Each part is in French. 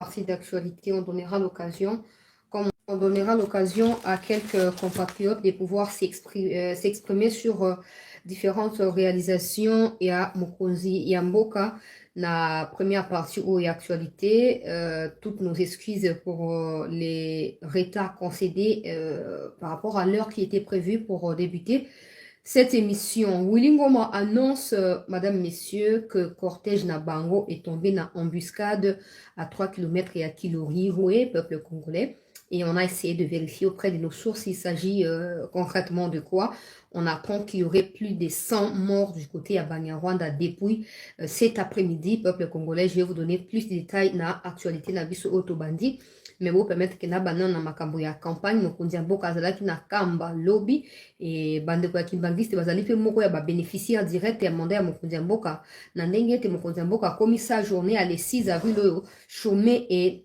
partie d'actualité, on donnera l'occasion à quelques compatriotes de pouvoir s'exprimer sur différentes réalisations et à Mokonzi Yamboka. La première partie où il y a actualité, toutes nos excuses pour les retards concédés par rapport à l'heure qui était prévue pour débuter cette émission. Willingoma annonce, madame, messieurs, que cortège Nabango est tombé dans embuscade à 3 km et à Kilori, peuple congolais. Et on a essayé de vérifier auprès de nos sources il s'agit concrètement de quoi. On apprend qu'il y aurait plus de 100 morts du côté à Banyarwanda depuis cet après-midi. Peuple congolais, je vais vous donner plus de détails dans l'actualité de Biso Otobandi. Mais vous permettre que na banana makambo ya campagne mokonzi ya mboka azalaki na kamba lobby et bandeko ya kimbangiste bazali pe moko ya ba bénéficiaire direct ya mandat ya mokonzi ya mboka na ndenge te mokonzi ya mboka komi sa journée à le 6 avril oyo chômé et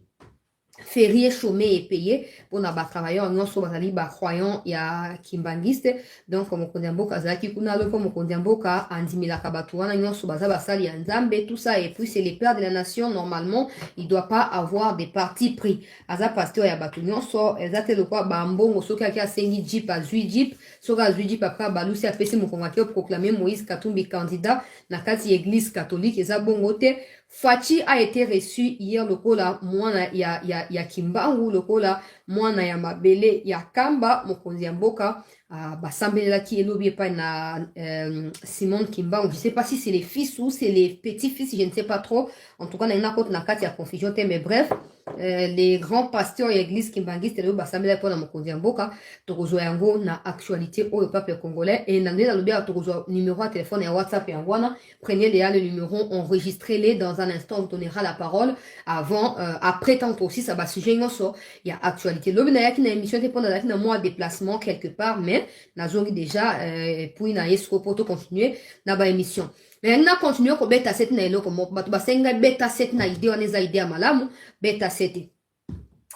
férié chômé et payé pour na ba travailleurs nyonso bazali ba croyant ya kimbangiste. Donc mokonzi ya mboka azalaki kuna lopo mokonzi ya mboka andimilaka bato wana nyonso baza basali ya nzambe tout ça. Et puis c'est les pères de la nation, normalement il doit pas avoir des partis pris. Aza pasteur ya bato nyonso ezate lokwa bambongo soki aki asengi jeep azui jeep soki azui jeep après balusi apesi mokongo aki proclamer Moïse Katumbi candidat na kati église catholique eza bongo te. Fachi a été reçu hier lokola mwana ya Kimbangu lokola mwana ya mabele ya Kamba mokonzi ya mboka basambelaki elobi epai na Simon Kimbangu. Je sais pas si c'est les fils ou c'est les petits-fils, je ne sais pas trop. En tout cas, na compte na kati ya confusion te, mais bref, les grands pasteurs et église kimbangiste elobi basambelaki pour na mokonzi ya mboka. Tokozwa yango na actualité au peuple congolais et na ndena lobi tokozwa numéro de téléphone et WhatsApp ya wana. Prenez les numéros, enregistrez-les dans un instant, on donnera la parole avant, après tant aussi, ça va sujet il y a actualité. L'homme n'a une émission qui pendant un mois de déplacement quelque part, mais n'a déjà, puis n'a esco pour continuer, n'a pas émission. Mais on a continué pour bêta 7 na elo comme basenga bêta 7 na idée on eza idée malamu bêta 7.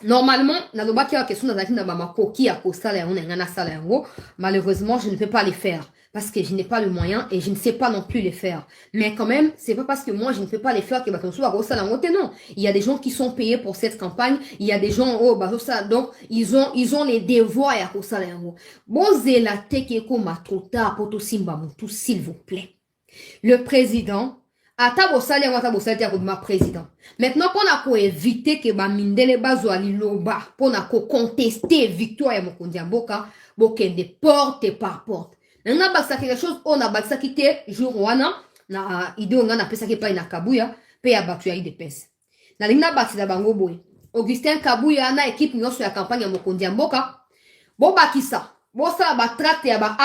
Normalement, na lobaki ya question na na ba makoki ya kosala ya on ngana sala yango, malheureusement, je ne peux pas les faire. Parce que je n'ai pas le moyen et je ne sais pas non plus les faire. Mais quand même, c'est pas parce que moi je ne peux pas les faire que non. Il y a des gens qui sont payés pour cette campagne. Il y a des gens, donc ils ont les devoirs à bon, la teke ko matota poto simba mutu, s'il vous plaît. Le président, président. Maintenant, pour éviter que mindele bazwali loba, pour contester victoire ya mokonzi ya mboka, bokende porte par porte. Nanga bakisa quelque chose on a bakisa kite jour wana na idée on a pesa ke pa na Kabuya pe ya batu ya IDPS. Na linga bakisa bango boy. Augustin Kabuya na équipe nyonso ya campagne ya mokonzi ya mboka. Bo bakisa. Bo sala ba tract ya ba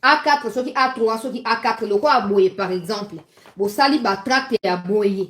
A4 soki A3 soki A4 loko aboye par exemple. Bo sali ba tract ya boye.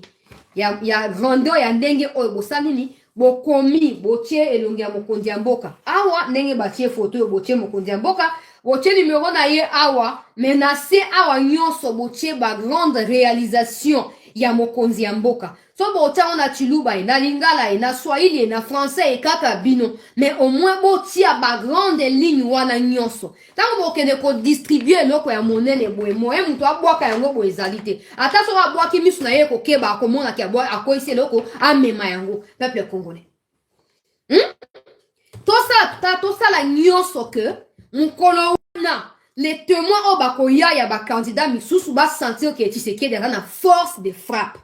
Ya grandeur ya ndenge oyo bo sali ni bokomi botie elongi ya mokonzi ya mboka awa ndenge batie photo yo botie mokonzi ya mboka botie numéro na ye awa menase awa nyonso botie ba grande réalisation ya mokonzi ya mboka so botia on a chiluba na lingala na swahili na français et kaka bino mais au moins botia ba grande ligne wana nyonso tango bokende ko distribuer loko ya monene boye moye muto abwaka yango boye ezalite ata so abwaki misu na ye ko keba ko mona ki abwa akoise loko amema yango peuple congolais to ça la nyonso que mukolo wana les témoins obakoya ya ba candidat misusu ba sentir que Tshisekedi a na force de frappe.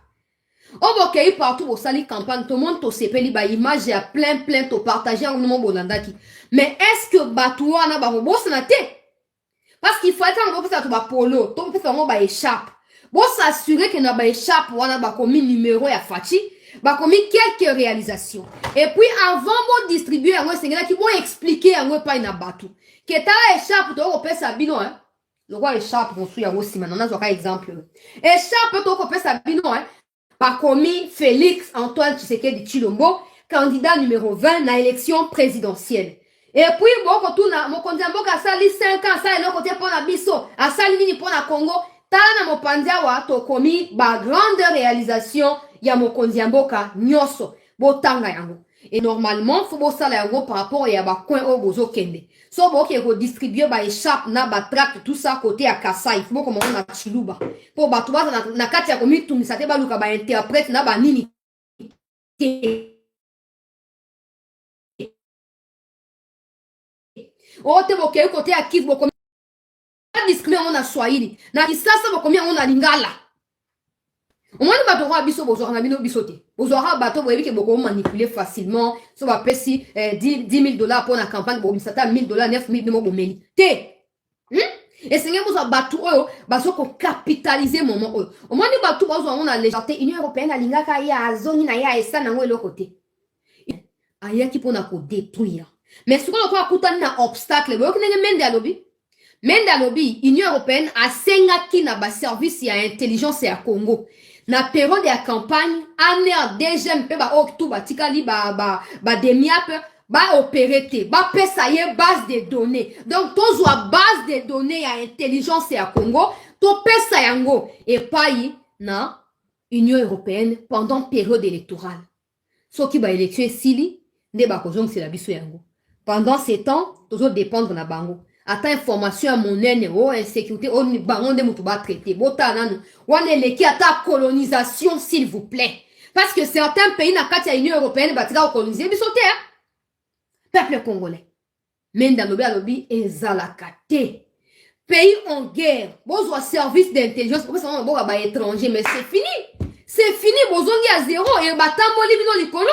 On va qu'il partout au sali campagne, tout le monde to sepeli ba image ya plein to partager en nom bolandaki. Mais est-ce que batouana ba bo sanate? Parce qu'il faut être en gros ça to ba polo, to peut faire ba échappe. Bon s'assurer que na ba échappe wana ba komi numéro ya Fachi, ba komi quelques réalisations. Et puis avant bon distribuer en sengela qui vont expliquer en pas na batou. Que ta échappe to ko pesa bino hein. Le roi échappe on suit en aussi maintenant on a exemple. Échappe to ko pesa bino hein. Bakomi Félix Antoine Tshisekedi Tshilombo, candidat numéro 20 na élection présidentielle. Et puis, bon, tout na, mon kondia mboka sali 5 ans, ça, eloko te pona biso, asali nini pona Congo, tala na mopandia wa tokomi, ba grande réalisation, ya mokonzi mboka, nyoso, botanga yango. Et normalement, faut que ça par rapport à ba coin au bozo kende. So bo ke ko distribuer ba échappe na ba tract tout ça côté à Kasai. Faut comment on a chiluba. Pour ba tuba na kati ya komi tumisa te ba luka ba interprète na ba nini. O te bo ke côté à Kivu bo komi discrimer on a Swahili. Na kisasa bo komi on a Lingala. Au moins, nous bateau biso bozora bino bisoté. Bozora bateau boyebi ke boko manipuler facilement. So va pesi 10 000 $ pour la campagne bo misata 1 000 $, 9 000 mo bomeni. Te. Et c'est que vous bateau oyo baso ko capitaliser moment oyo. Au moins nous bateau bozo on a légèreté Union européenne alinga ka ya zoni na ya esa na ngwe côté. Aya ki pona ko détruire. Mais ce qu'on a kutana na obstacle boyo kinenge mende alobi. Mende alobi Union européenne a senga ki na ba service ya intelligence ya Congo. Na période de campagne, année en deuxième pe ba octobre tikali ba demiap ba opérer ba pesa ye base de données. Donc to zo base de données ya intelligence ya Congo, to pesa yango et payi na Union européenne pendant période électorale. So ki ba élection sili nde ba kozong c'est la biso yango. Pendant ces temps, toujours dépendre na bango. Ata information à mon ene o insécurité o ni bango de mutu ba traiter bota nanu wane leki ata colonisation s'il vous plaît parce que certains pays na kati ya Union européenne batika coloniser bisoté peuple congolais menda lobi alobi ezalaka te pays en guerre bozwa service d'intelligence pour ça on boka ba étranger mais c'est fini bozongi à zéro et batamboli bino likolo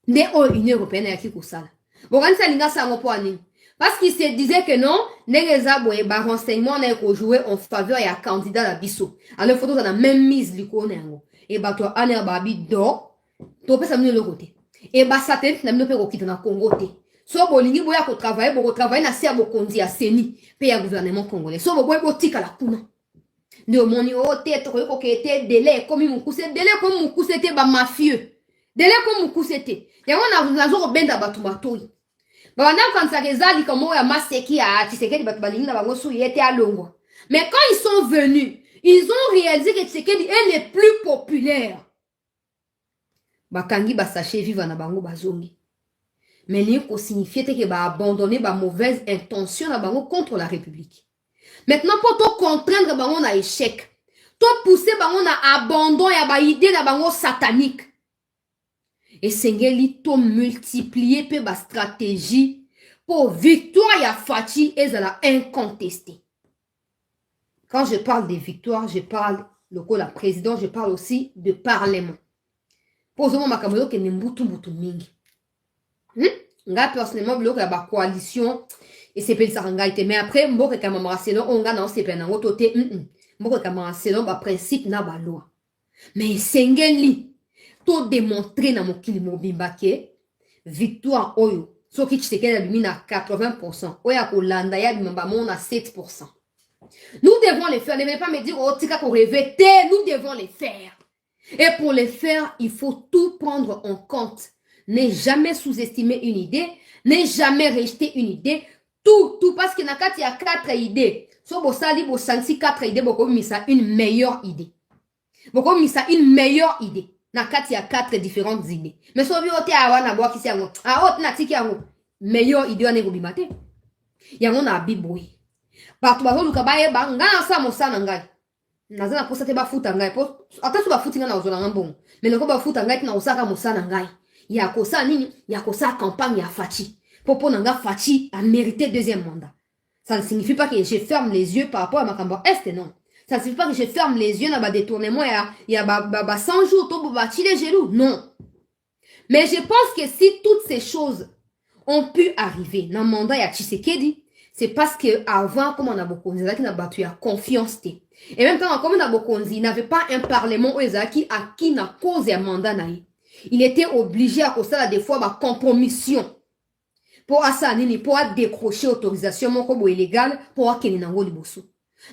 nde o Union européenne ya kikosala bokanisa linga sango po anini. Parce qu'il se disait que non, les renseignements n'ont joué en faveur et à candidat à Bissau. Alors, il faut la même mise l'icône. Et bah, toi, Anne Babi d'or, tu peux s'amener de l'autre côté. Et bah, ça t'aide, n'a pas quitter dans le Congo. So, bolingi boya ko travailler, bo travailler na sia bo kondi à Seni, pays à gouvernement congolais. So, bo boy botika la kuna. De moni o tête ko était délai comme mon cousse délai comme mon cousse était ba mafieux. Délai comme mon cousse était. Et on a zo benda batumatoi. Bana quand ça rezali comme ya maseki ya Tshisekedi batubalingi na bango sou yete alongwa. Mais quand ils sont venus, ils ont réalisé que Tshisekedi est le plus populaire. Bakangi ba sachet vivre na bango bazongi. Mais li ko signifier que ba abandonner ba mauvaise intention na bango contre la République. Maintenant pour to contraindre bango na échec, to pousser bango na abandon ya ba idée na bango satanique. Et Sengeli to multiplier pe ba stratégie pour victoire ya Fachi et la incontestée. Quand je parle de victoire, je parle loko la président, je parle aussi de parlement. Posons ma caméra que nembutu mingi. Nga personnellement bloko ya ba coalition et c'est pas ça ngai mais après mboka kamama selon on ga na c'est pas na ngotote mboka kamama selon ba principe na ba loi. Mais Sengeli to démontrer na mokili mobimba ke victoire oyo soki Tshisekedi abimi na 80%, oya kolanda ya bimba mon na 7%. Nous devons les faire. Ne venez pas me dire oh tika ko rêver, nous devons les faire. Et pour les faire, il faut tout prendre en compte. Ne jamais sous-estimer une idée, ne jamais rejeter une idée, tout parce que na kati ya 4 idées. So bo sali bo santi 4 idées boko misa une meilleure idée. Boko misa une meilleure idée. Na kati ya 4 différentes idées. Mais so bi ote awana bo kisi yango. A ot na tiki yango. Meilleure idée ane bimate. Yango na biboui. Partout bazo luka baye ba nga sa mosana ngai. Nazana posa te ba futa ngai po ata so ba futinga na ozona ngambongo. Mais loko ba futa ngai na osaka mosana ngai. Ya kosa nini? Ya kosa campagne ya Fachi. Popo nanga Fachi a mérité deuxième mandat. Ça ne signifie pas que je ferme les yeux par rapport à Makambo Est, non. Ça ne signifie pas que je ferme les yeux dans ba détournement ya ba 100 jours to ba les genoux, non. Mais je pense que si toutes ces choses ont pu arriver dans le mandat ya Tshisekedi, c'est parce que avant comme on a beaucoup qui n'a battu ya confiance té. Et même quand comme on a beaucoup il n'avait pas un parlement qui a qui n'a cause un mandat naï. Il était obligé à cause ça des fois ma compromission pour assanini pour décrocher autorisation mon comme illégal pour akeni nango liboso.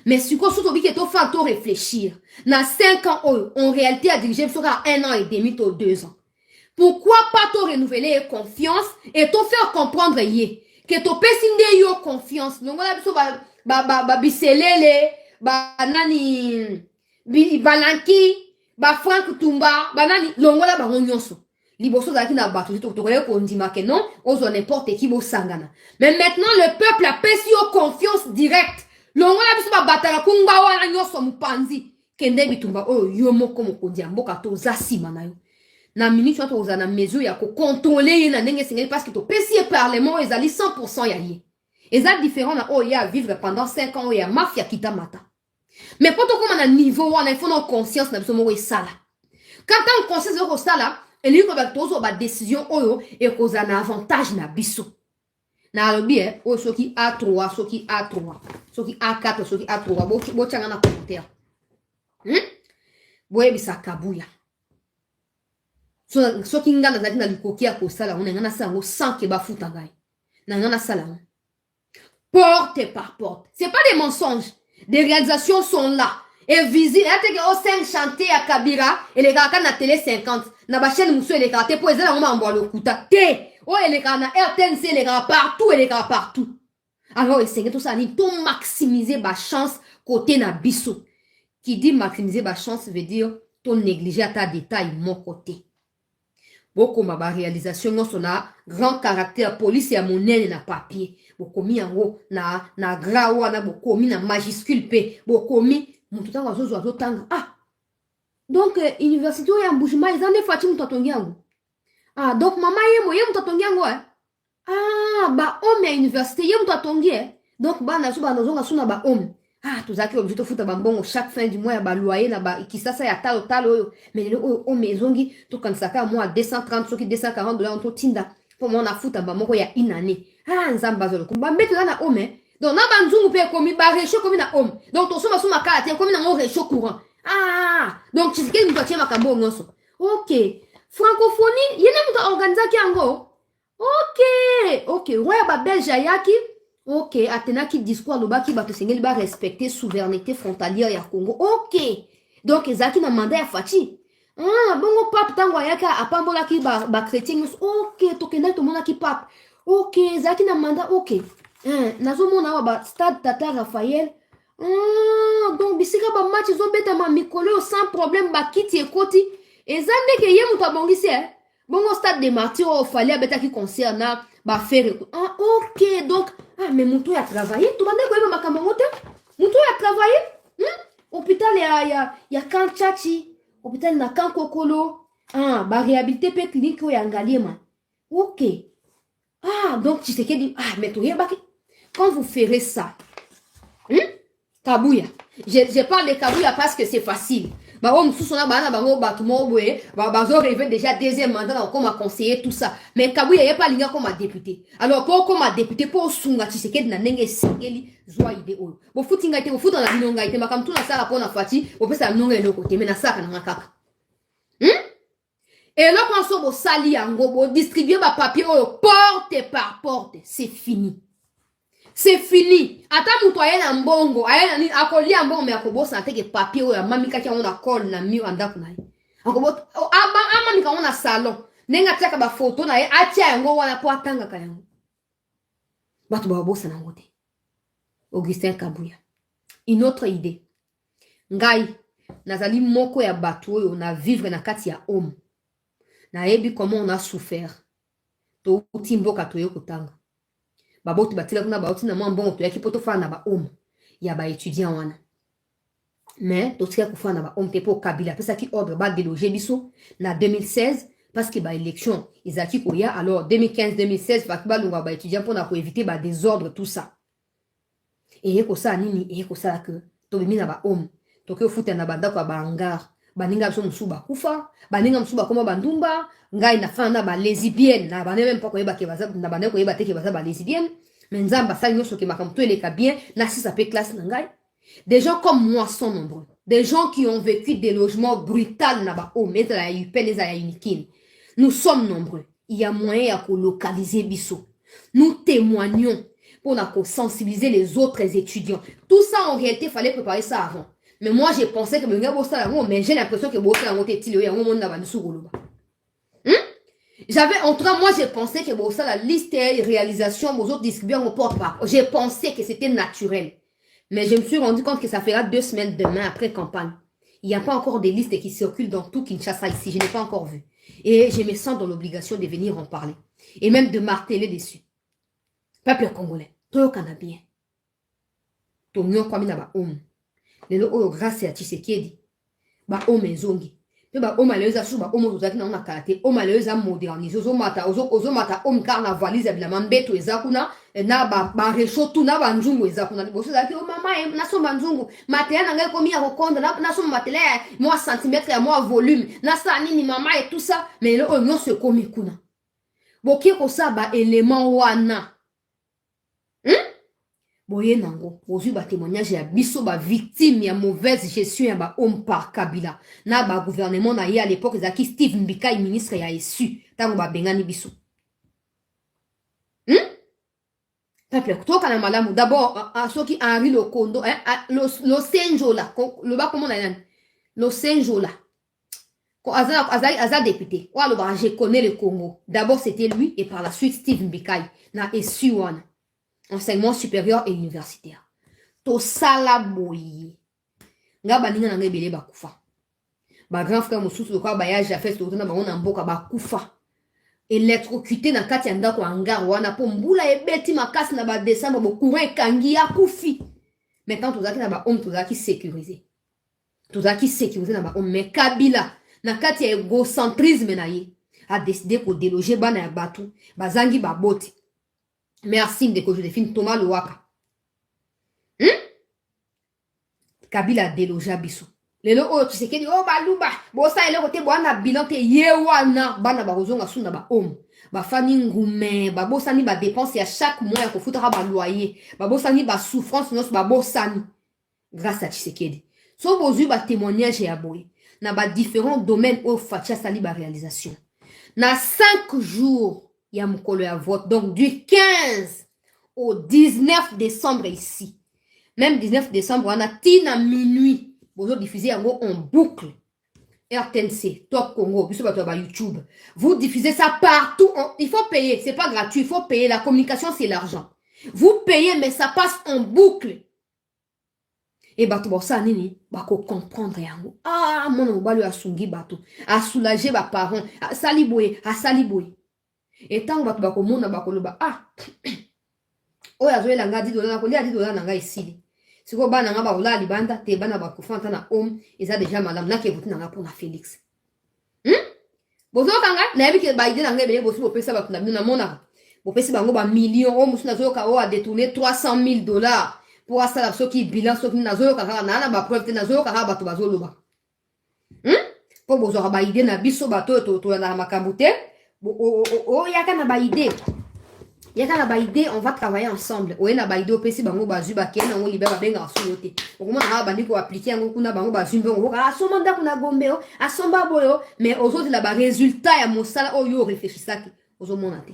Mais si quoi surtout que to faire to réfléchir. Na 5 ans en réalité à diriger sur 1 an et demi to 2 ans. Pourquoi pas to renouveler confiance et to faire comprendre yé que to pesinde yo confiance. Non la biso ba biselele ba nani balanki ba Frank Tumba ba nani longola ba nyonso Liboso zaki na bato to koye ko ndima ke non, ozo n'importe qui bo sangana. Mais maintenant le peuple a pesi yo confiance directe. Longola biso ba batala kungba wana nyoso mupanzi. Kende bitumba oyo yo moko mokonzi mboka to zasima na yo. Na minute to za na mesure ya ko contrôler ye na ndenge singeli parce que to pesi e parlement ezali 100% ya ye. Eza différent na oyo ya vivre pendant 5 ans oyo ya mafia kita mata. Mais poto comme na niveau wana il faut no conscience na biso moko esala. Quand on conscience ko sala, eli ko ba tozo ba décision oyo e ko za na avantage na biso. Na alobi o soki A3, soki A3, soki A4, soki A3, bo changa na commentaire. Boye bisa kabuya. Soki ngana zaki na likoki ya kosala, on ngana sango sans ke ba futa ngai. Na ngana sala. Porte par porte. C'est pas des mensonges. Des réalisations sont là. Et visible. Il y a 5 chantiers à Kabira et les gars na télé 50. Na ba chaîne muso les gars te poser la on m'a le kuta. Té. Oh les gars na RTNC les gars partout et les gars partout. Alors essayez tout ça ni tout maximiser ba chance côté na biso. Qui dit maximiser ba chance veut dire ton négliger à ta détail mon côté. Beaucoup ma réalisation non son a grand caractère police ya monene na papier. Beaucoup mi yango na grawa na beaucoup mi na majuscule p. Beaucoup mi mutu tanga zo tanga. Ah. Donc université ya Mbushima izande fati mutu atongi yango. Ah donc mama ye mutu atongi yango Ah ba homme ya université ye mutu atongi Donc ba na suba nozonga suna ba homme. Ah tozaki obligé to futa bambongo chaque fin du mois ya ba loyer na ba kisasa ya talo oyo. Mais le o mezongi to kansaka moi 230 soki $240 to tinda. Pour moi na futa bambongo ya une année. Ah nzamba zolo kumba mbeto na homme. Donc na banzungu pe komi ba réchaud komi na homme. Donc to soma soma kala te komi na ngo réchaud courant. Ah donc tu sais que nous tia makambo nyoso. OK. Francophonie yena muta organiza ki ango. OK, roya ba belge yaki. OK, atenaki discours lobaki bato sengeli ba respecter souveraineté frontalière ya Congo. OK. Donc ezaki na mandat ya Fachi. Ah, bongo pape tango yaka apambola ki ba chrétien. OK, tokenda to mona ki pape. OK, ezaki na mandat OK. Nazo mona ba stade Tata Raphaël. Ah, donc bisika ba match zo beta ma mikolo sans problème ba kiti ekoti. Ezande ke ye muta bongisi Bongo stade des martyrs au fallait beta qui concerne ba faire. Ah OK, donc mais Moutou a travaillé. Tu m'as dit quoi, ma camarade? Moutou a travaillé. Hôpital, il y a Kanchachi. Hôpital, il y a Kankokolo. Ah, bah, réhabilité, pe clinique, il y a Ngaliema. OK. Ah, donc, tu sais qu'il dit, mais tu quand vous ferez ça, Kabouya. Je parle de Kabouya parce que c'est facile. Bah, on sous son abana, bah, on bat tout le monde, bah, rêvé déjà deuxième mandat, comme a conseiller, tout ça. Mais Kabouya, il n'y a pas l'ingé comme a député. Alors, pour comme a député, pour Sunga, tu sais qu'il y a n'engé singeli, zoa idée, oh. Bon, faut t'ingaiter, faut dans la binongaité, ma comme tout na sala pour na fati, on peut ça n'ongé le côté, mais na sala na kaka. Et là, quand on s'en sali, on distribuer ma papier, porte par porte, c'est fini. C'est fini. Ata mutu ayena mbongo, ayena ni akolia mbongo me akobosa ateke papier oyo mami kaki ona call na mur andako na ye. Akobot ama mika ona salon. Nenga tsaka ba photo na ye atia yango wana po atanga ka yango. Batu ba bosa na ngote. Augustin Kabouya. Une autre idée. Ngai nazali moko ya batu oyo na vivre na kati ya homme. Na yebi comment on a souffert. To utimboka to yokotanga. Baboti batila kuna baoti na mwambongo to yaki poto fa na ba homme ya ba étudiant wana. Mais to tika kufa na ba homme te po Kabila pesa ki ordre ba déloger biso na 2016 parce que ba élection izaki koya alors 2015 2016 fa ba lunga ba étudiant pour na ko éviter ba désordre tout ça. Et yeko sa nini yeko sa que to bimi na ba homme to ke futa na banda kwa ba hangar baninga biso musuba kufa baninga musuba koma bandumba ngai na fana ba lesbienne na bane même pas koyeba ke baza na bane koyeba te ke baza ba lesbienne mais nzamba sa nyoso ke makamto eleka bien na si ça peut classe na ngai. Des gens comme moi sont nombreux, des gens qui ont vécu des logements brutaux na ba o mettre la UPN les a unikin. Nous sommes nombreux, il y a moyen à localiser biso. Nous témoignons pour sensibiliser les autres étudiants. Tout ça en réalité fallait préparer ça avant. Mais moi, j'ai pensé que mais j'ai l'impression que j'avais, en tout cas, moi, j'ai pensé que la liste et réalisation, vos autres distributeurs ne portent pas. J'ai pensé que c'était naturel. Mais je me suis rendu compte que ça fera 2 semaines demain après campagne. Il n'y a pas encore des listes qui circulent dans tout Kinshasa ici. Je n'ai pas encore vu. Et je me sens dans l'obligation de venir en parler. Et même de marteler dessus. Peuple congolais, toi au bien. Ton nyon kwa mina ba om. Lelo oyo grâce à Tshisekedi. Ba om ezongi. Pe ba om aleza su ba om ozaki na karate. Om aleza moderniser. Ozo mata om carnavalise bila mambeto ezakuna. Na ba reshotu na ba nzungu ezakuna. Boso zaki o mama na so ba nzungu. Matela na ngai komi ya kokonda na so matela moi centimètre ya moi volume. Na sa nini mama et tout ça. Mais le oyo se komi kuna. Boki ko sa ba élément wana. Boye nango, bozui ba témoignage ya biso ba victime ya mauvaise gestion ya ba homme par Kabila. Na ba gouvernement na ye à l'époque zaki Steve Mbika ministre ya esu. Tango ba bengani biso. Peuple, toka na malamu. D'abord, soki Henri Lokondo, lo Senjola, le ba comment na lo Senjola. Aza député. Ouah, je connais le Congo. D'abord, c'était lui et par la suite Steve Mbika na esu wana. Enseignement supérieur et universitaire. To sala boyi. Nga baninga na ngebele bakufa. Ba grand frère mosusu kwa bayaje afet to na bango na mboka bakufa. Électrocuté na kati ya ndako hangar wana po mbula ebeti makasi na ba décembre bo courant kangi ya kufi. Maintenant tozaki na ba homme tozaki sécurisé. Tozaki sécurisé na ba homme mais Kabila na kati ya égocentrisme na ye a décidé ko déloger bana ya batu bazangi baboti. Merci de Joséphine Thomas Louaka. Kabila déloja biso. Lelo oyo Tshisekedi oh baluba bosa ele kote bwana bilan te yewana bana ba kozonga suna ba homme ba fani ngume ba bosani ba dépenses ya chaque mois ya kofuta ba loyer ba bosani ba souffrance nos ba bosani grâce à Tshisekedi. So bozu ba témoignage ya boy na ba différents domaines au fatia sali ba réalisation. Na 5 jours il y a mokolo ya vote. Donc, du 15 au 19 décembre ici. Même 19 décembre, on a tina minuit. Vous diffusez en boucle. RTNC, Top Congo, YouTube. Vous diffusez ça partout. Il faut payer. C'est pas gratuit. Il faut payer. La communication, c'est l'argent. Vous payez, mais ça passe en boucle. Et bato ça nini bako comprendre yango. Ah, mon obalu asungi bato. A soulager ba parents. A saliboye, a saliboye. Et tant que bako mona bako loba ah. Oya zoe langa $10 na kolia $10 na nga ici. Siko bana nga ba ola libanda te bana bako fanta na homme eza déjà madame na ke buti na nga pour na Félix. Bozo kanga na yebi ke ba ide na nga bele bosi bopesa bato na bino na mona. Bopesi bango ba millions o musu na zo ka o a détourné $300,000 pour asala soki bilan soki na zo ka na ba preuve te na zo ka bato bazo loba. Po bozo ba ide na biso bato to na makambo te. Yaka na ba idée. Yaka na ba idée, on va travailler ensemble. Oye na ba idée opesi bango bazu ba kena ngo libera benga suyote. Okoma na ba ndiko appliquer ngo kuna bango bazu mbongo. Asoma ndako na gombe o, asomba boyo, mais aujourd'hui la ba résultat ya mosala oyo réfléchissaki. Ozo mona te.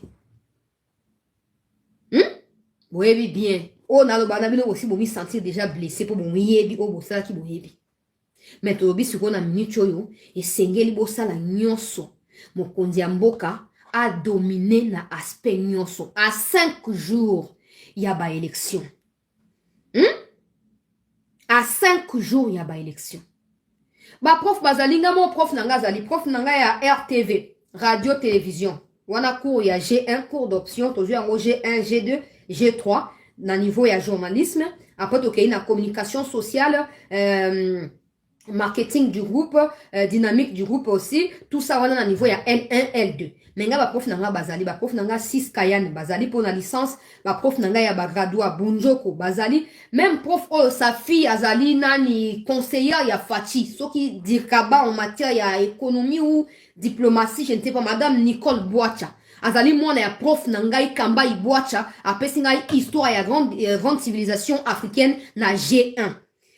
Boyebi bien. O na lo bana bino aussi bo mi sentir déjà blessé pour bon yebi o bosala ki boyebi. Mais to bi siko na minute oyo e sengeli bosala nyonso. Mokonzi ya mboka a dominé na aspect nyonso. À 5 jours, il y a ba élection. À 5 jours, il y a ba élection. Ba prof bazalinga mon prof nanga zali. Prof nanga ya RTV, radio-télévision. Wana cours ya G1, cours d'option. Tozu yango G1, G2, G3. Na niveau ya journalisme. Après, toke na communication sociale, marketing du groupe, dynamique du groupe aussi. Tout ça, on a un niveau, il y a L1, L2. Mais nga ba prof nanga bazali, ba prof nanga 6 kayan bazali pour la licence, ba prof nanga ya ba gradua bunjoko bazali, même prof oh sa fille azali nani conseillère ya Fachi, so qui dirkaba en matière ya économie ou diplomatie, je ne sais pas, madame Nicole Boacha. Azali mwana ya prof nanga Kamba Boacha, apesi ngai histoire ya grande civilisation africaine na G1.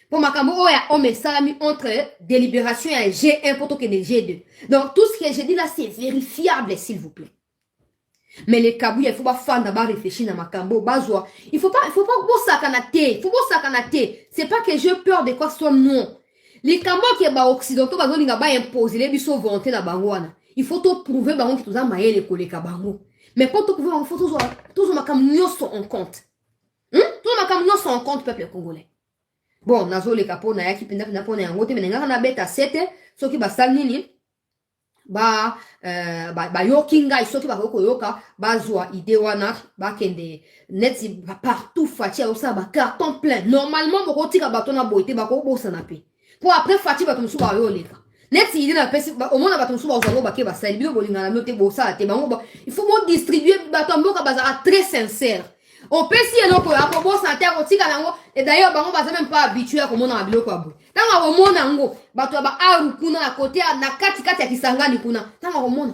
Pour makambo oya homme salami entre délibération et G1 pour que les G2. Donc tout ce que j'ai dit là c'est vérifiable s'il vous plaît. Mais les kabou il faut pas faire d'abord réfléchir dans makambo bazwa. Il faut pas bon sakanate, il faut bon sakanate. C'est pas que j'ai peur de quoi que ce soit non. Les kambo qui ba occidentaux bazo linga ba imposer les biso volonté na bangwana. Il faut tout prouver bango ki toza maele ko les kabango. Mais pour tout prouver il faut toujours makambo nyonso en compte. Tout makambo nyonso en compte peuple congolais. Bon, nazo le kapo na yaki pinda pinda pona yango te menenga na beta 7 soki basal nini ba yoki ngai soki bakoko yoka bazwa ide wana bakende neti partout Fati osa ba carton plein normalement boko tika bato na boite bako bosa na pe pour après Fati bato musu ba yo leka neti ide na pesi omona bato musu ba uzango bake basali bilo bolinga na note bosa te bango il faut bon distribuer bato mboka bazara très sincère. On peut si on peut avoir bon santé à côté et d'ailleurs bango baza même pas habitué à comment on a biloko abo tanga omona ngo bato ba aru kuna na côté na kati kati ya kisangani kuna tanga omona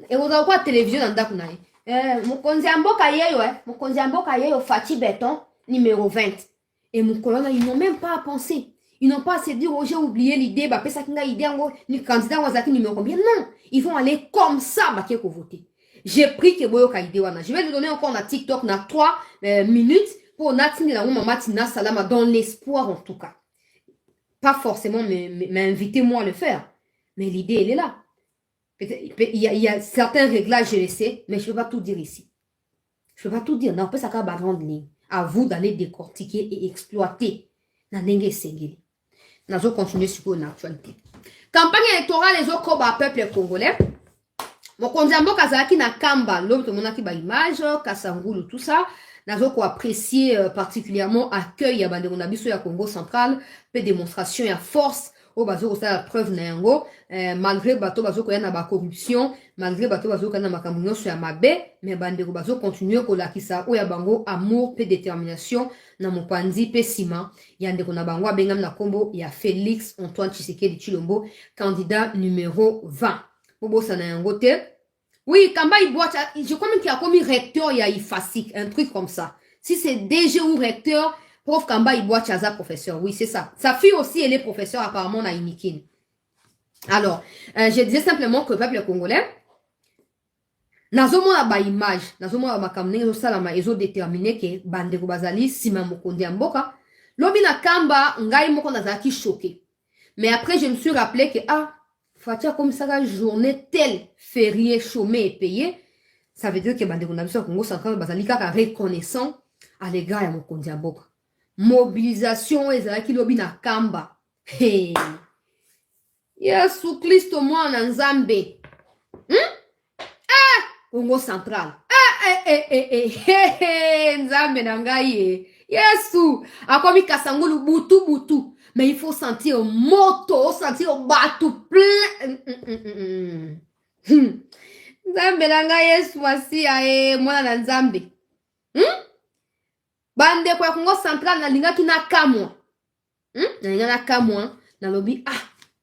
et on a quoi télévision na ndaku na mokonzi ya mboka yeyo Fati Béton numéro 20 et mon colonne ils n'ont même pas à penser, ils n'ont pas à se dire oh j'ai oublié l'idée ba pesa kinga idée ngo ni candidat wazaki numéro combien, non, ils vont aller comme ça ba ko voter. J'ai pris que boyo kaide wana. Je vais te donner encore na TikTok na 3 minutes pour natini la maman Tina Salama dans l'espoir en tout cas. Pas forcément m'inviter-moi à le faire. Mais l'idée elle est là. Il y a certains réglages, je le sais, mais je ne peux pas tout dire ici. Je ne peux pas tout dire. Non, peut ça va grande ligne. À vous d'aller décortiquer et exploiter. Na nenge sengeli. Nazo continuer sur l'actualité. Campagne électorale les autres peuple congolais. Mokonzi mboka zalaki na kamba lobi tomonaki ba image Kasangulu tout ça nazo ko apprécier particulièrement accueil ya bandeko na biso ya Congo central pe démonstration ya force o bazo ko sala preuve na yango malgré bato bazo ko ya na ba corruption malgré bato bazo ko na makambo nyonso ya mabe mais bandeko bazo continuer ko lakisa o ya bango amour pe détermination na mopanzi pe sima ya ndeko na bango abengam na kombo ya Félix Antoine Tshisekedi Tshilombo candidat numéro 20. Oui, Kamba Ibouacha, je crois même qu'il a commis recteur, il y a IFASIC, un truc comme ça. Si c'est DG ou recteur, prof Kamba Ibouacha, professeur. Oui, c'est ça. Sa fille aussi, elle est professeure apparemment à Inikin. Alors, je disais simplement que le peuple congolais, nazomona ba image, nazomona ba makamne zo salama ezo déterminer que bandeko bazali sima mokonzi mboka. Lobi na Kamba ngai moko nazaki choqué. Mais après je me suis rappelé que Fati comme ça la journée telle férié chômé et payé, ça veut dire que bandeko na biso Congo central bazali kaka reconnaissant à l'égard ya mokonzi mboka. Mobilisation ezalaki lobi na Kamba. Hey. Yesu Kristo mwana Nzambe. Congo central. Nzambe na ngai. Yesu. Akomi Kasangulu butu. Mais il faut sentir moto, sentir bateau plein. Nzambe na ngai Yesu wasi mwana na Nzambe. Bande kwa Congo central na lingaki na kamwa. Na kamwa na lobi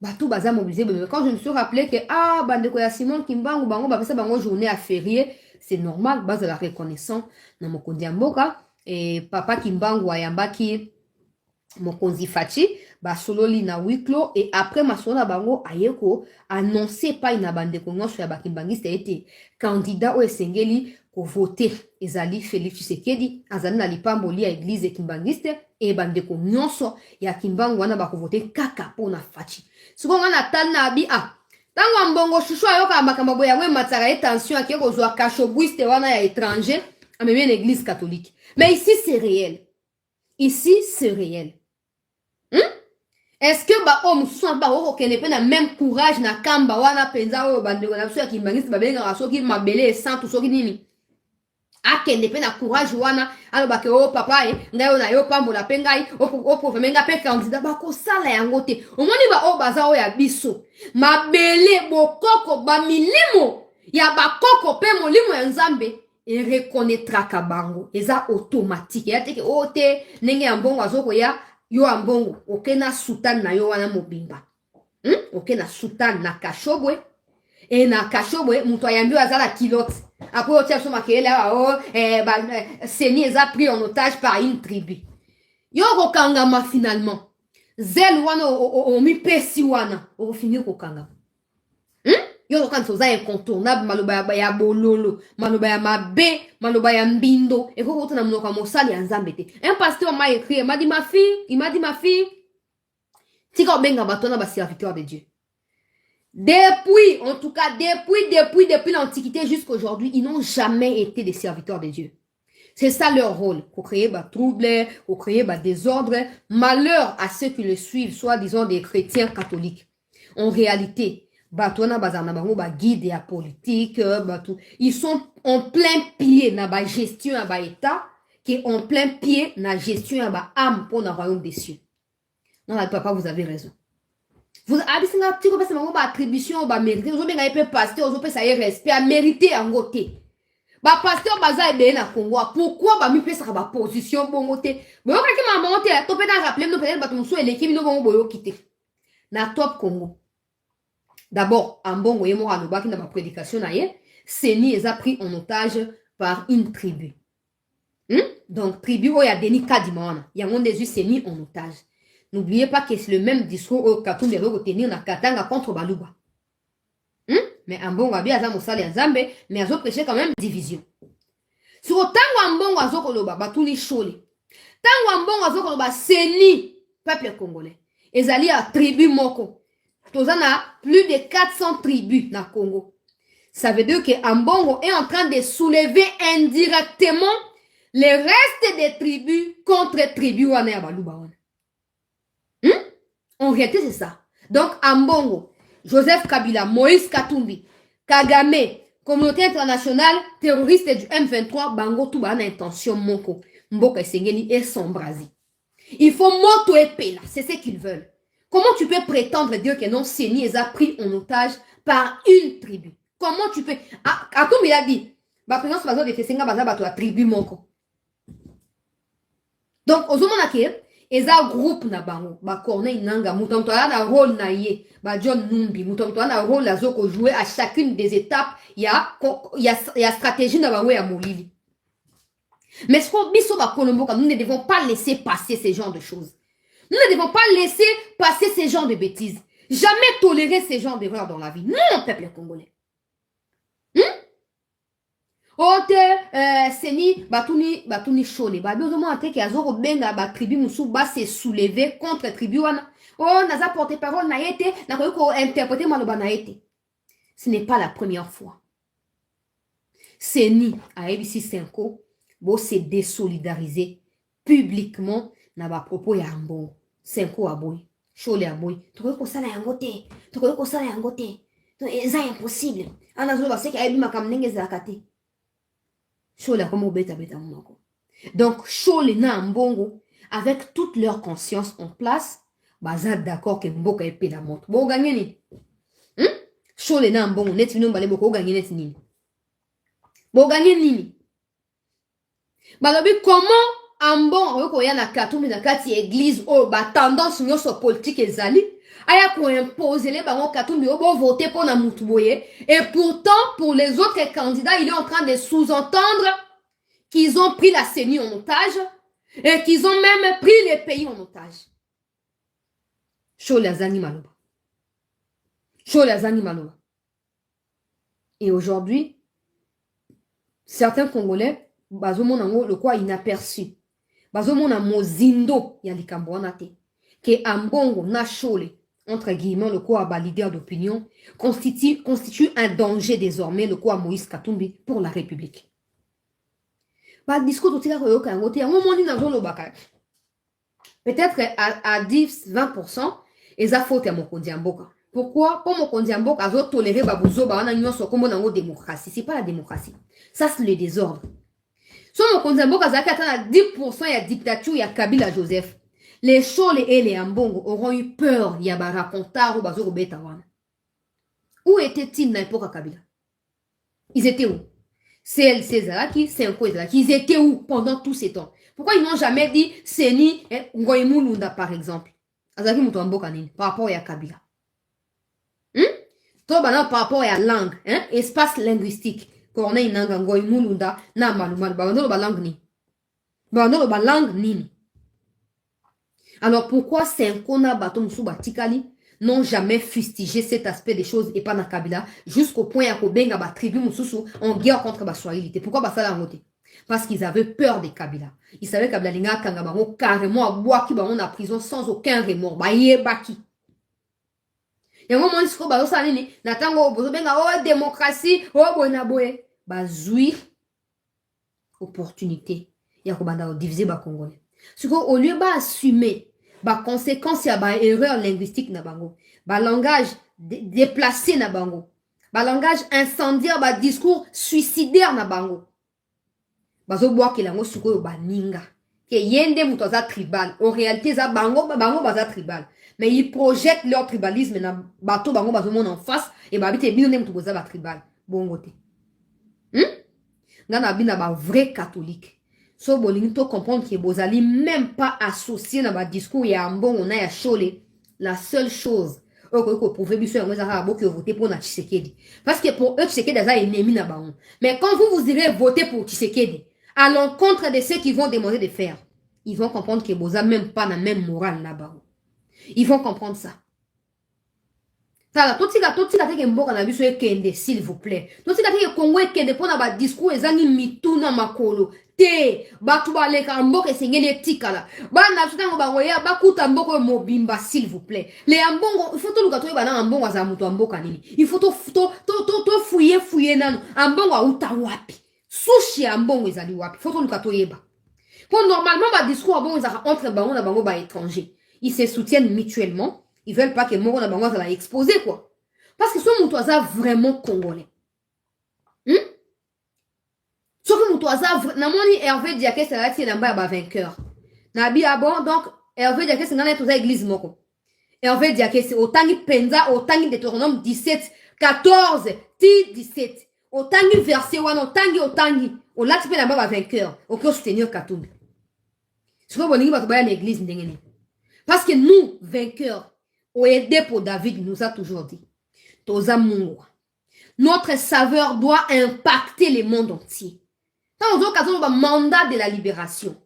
bateau baza mobilisé. Mais quand je me suis rappelé que bande kwa Simon Kimbangu bango bapesa bango journée à férié, c'est normal base de la reconnaissance na mokonzi mboka et papa Kimbangu ayambaki mokonzi Fati basololi na wiklo et après masona bango ayeko annoncer pas ina bandeko nyonso ya bakimbangiste ete candidat o esengeli ko voter ezali Félix Tshisekedi azali na lipamboli ya église kimbangiste et bandeko nyonso ya Kimbangu wana bako voter kaka pona Fati sikonga na tal na abi tango mbongo shushu ayoka makambo boya mwe mataka et tension akeko zo kashobwiste wana ya étranger ameme une église catholique mais ici c'est réel. Est-ce que ba même courage na Kamba wana penza o bandeko na biso ya kimbangisi babenga soki mabele santu soki nini akende pe na courage wana aloba ke papa ngai na yo pambola pe ngai o profemenga pe candidat bako sala yango te omoni ba baza o ya biso mabele bokoko ba milimo ya bakoko pe molimo ya Nzambe et reconnaîtra kabango eza automatique ya teke te nenge ya mbongo azoko ya yo ambongo okena sultan na yo wana mobimba okena sultan na kashobwe et na kashobwe muto ayambi azala kilote après otia so makela seni eza pris en otage par une tribu yo kokangama finalement zel wana omi pesi wana ofinir kokangama yo quand soza incontournable maloba ya bololo maloba ya mabe maloba ya mbindo et ko na mnoka mosali ya Nzambe te. Un pasteur m'a écrit, il m'a dit ma fille tika benga batona ba serviteur de Dieu. Depuis en tout cas depuis l'antiquité jusqu'à aujourd'hui, ils n'ont jamais été des serviteurs de Dieu. C'est ça leur rôle, pour créer bah, trouble, pour créer bah, désordre, malheur à ceux qui le suivent, soit disons des chrétiens catholiques. En réalité, bah, guide et politique, bah, tout. Ils sont en plein pied dans la gestion de l'État, qui est en plein pied dans la gestion de l'âme pour le royaume des cieux. Non, papa, vous avez raison. Vous avez un petit peu de attribution, mériter, vous avez un pasteur, vous avez respect, à mériter en côté. Ba pasteur baza ebe na Congo pourquoi ba mi pesa ba position bongo te boyo kaki maman te to pe na rappeler no peut-être ba to muso eleki bino bongo boyo kite na top Congo d'abord en bongo yemo alobaki na ba prédication na ye Seni les a pris en otage par une tribu donc tribu oya Denis Kadimana yango ndezu Seni en otage. N'oubliez pas que c'est le même discours au Katumbi retenir na Katanga contre Baluba. Mais en bon wabi aza mosali ya Nzambe mais azo prêcher quand même division. Sur tango ambongo azo koloba batuli shole. Tango ambongo azo koloba Seni peuple congolais. Ezali a tribu moko. Tozana plus de 400 tribus na Congo. Ça veut dire que Ambongo est en train de soulever indirectement les restes des tribus contre tribus wana ya Baluba wana. En réalité c'est ça. Donc Ambongo, Joseph Kabila, Moïse Katumbi, Kagame, communauté internationale, terroriste du M23, Bango tout bana intention moko. Mboka Sengeli et son brasi. Il faut moto épée là, c'est ce qu'ils veulent. Comment tu peux prétendre dire que non, Seni les a pris en otage par une tribu? Comment tu peux... Katumbi a dit, bah présence bazo de Fesenga baza bato la tribu moko. Donc, ozomonake, eza groupe na bango, ba Corneille Nanga, mutamto na rôle na ye, ba John Numbi, mutamto na rôle la zoko jouer à chacune des étapes, il y a stratégie na bango ya molili. Mais ce qu'on biso ba Kolomboka, nous ne devons pas laisser passer ce genre de choses. Nous ne devons pas laisser passer ce genre de bêtises. Jamais tolérer ce genre d'erreurs dans la vie. Non, peuple congolais. Ote Seni batuni shole ba besoin ate ki azoko benga ba tribu musu ba se soulever contre tribu wana. Oh naza porter parole na yete na ko interpréter maloba na yete. Ce n'est pas la première fois. Seni a ebisi Senko bo se désolidariser publiquement na ba propos ya Ambongo. Senko aboy, shole aboy. Toko ko sala yango te. Toko ko sala yango te. C'est impossible. Anazo ba se ka ebi makamnenge zakate. Donc, Chole na Mbongo, avec toute leur conscience en place, baza d'accord que Mboka est la montre. Bon, gagné ni. Chole na Mbongo, net nous balé beaucoup gagné net ni. Bon, gagné ni. Balobi, comment Ambongo, ko ya na Katumbi na kati église, oh, ba tendance nyoso politique ezali, aya ko imposer les bango Katumbi, oh, bon, voter pour na Mutuboye. Et pourtant, pour les autres candidats, il est en train de sous-entendre qu'ils ont pris la CENI en otage et qu'ils ont même pris les pays en otage. Cholazani Maloba. Cholazani Maloba. Et aujourd'hui, certains Congolais, bazomona le quoi inaperçu. Bazomona mozindo ya likambo wana te. Que Ambongo na Chole, entre guillemets, le quoi leader d'opinion, constitue un danger désormais, le quoi Moïse Katumbi, pour la République. Discours peut-être à 10-20%, ils ont faute à Mokondi Mboka. Pourquoi? Pour Mokondi Mboka, ils ont toléré Babouzo, démocratie. C'est pas la démocratie. Ça, c'est le désordre. Si Mokondi Mboka, ils ont 10%, il y a dictature, il y a Kabila Joseph. Les Chole et les Ambongo auront eu peur, il y a Barakontar ou Bazo Betawana. Où étaient-ils dans l'époque à Kabila? Ils étaient où? CLC Zalaki, Senko Zalaki, ils étaient où pendant tous ces temps? Pourquoi ils n'ont jamais dit Seni et Ngoïmoulunda par exemple? Azaki Moutombo Kanine, par rapport à Kabila. Par rapport à la langue, espace linguistique. Corneille Nanga Ngoïmoulunda, na Malouman, Babano ba langue ni. Babano ba langue ni. Alors pourquoi Senko na Batom Soubatikali n'ont jamais fustigé cet aspect des choses et pas dans Kabila jusqu'au point à Kobenga ba tribu Moussoussou en guerre contre Baswahili. Pourquoi Basala a voté? Parce qu'ils avaient peur des Kabila. Ils savaient que Kabila Linga Kangabango carrément à boire qui en prison sans aucun remords. Ba yebaki. Et moi mon discours ba osalini natango bozobenga oh démocratie oh bonaboé ba zui opportunité. Il y a diviser les Congolais. Au lieu d'assumer les conséquences de l'erreur linguistique, le langage déplacé, le langage incendiaire, le discours suicidaire, bazoboa ke lango sikoyo baninga ke yende muto aza tribal en réalité za bango baza tribal mais ils projettent leur tribalisme na bato bango bazomona en face et babite bino muto boza ba tribal bongo te nga na bina ba vrai catholique so bolingi to comprendre que bozali même pas associé na ba discours ya mbongo na ya chole la seule chose ko prouver biso yango za boki voter pour na Tshisekedi parce que pour eux Tshisekedi aza ennemi na bango mais quand vous irez voter pour Tshisekedi à l'encontre de ceux qui vont demander de faire, ils vont comprendre que Boza même pas la même morale là-bas. Ils vont comprendre ça. Tout s'il vous plaît. Tout ce que Congo est pour un discours ezangi mituna makolo. Te batu ba leka mboka esengeli tikala. Ba na tutango ba ngoya ba kuta mboko mobimba s'il vous plaît. Les ambongo, il faut tout luka to ba na ambongo za mutu mboka nini. Il faut to fouiller nanu ambongo auta wapi. Sushi ya mbongo ezali wapi. Faut to luka to yeba. Pour normalement ba discours abongo ezaka entre bango na bango ba étranger. Ils se soutiennent mutuellement. Ils veulent pas que Moro na bango ça la exposer quoi. Parce que ce moutoisa vraiment congolais. Ce que moutoisa namoni Hervé Diaké c'est là qui est ba vainqueur. Nabi bon donc Hervé Diaké c'est ngana toza église moko. Hervé Diaké c'est autangi penza autangi Deutéronome 17 14 17. Autangi verset wana autangi o lati pe na ba vainqueur. O peut soutenir Katumbi. Ce que bolingi ba ba na église ndengeni. Parce que nous vainqueurs au aidé pour David nous a toujours dit Toza Mungu. Notre saveur doit impacter le monde entier. Dans l'occasion du mandat de la libération,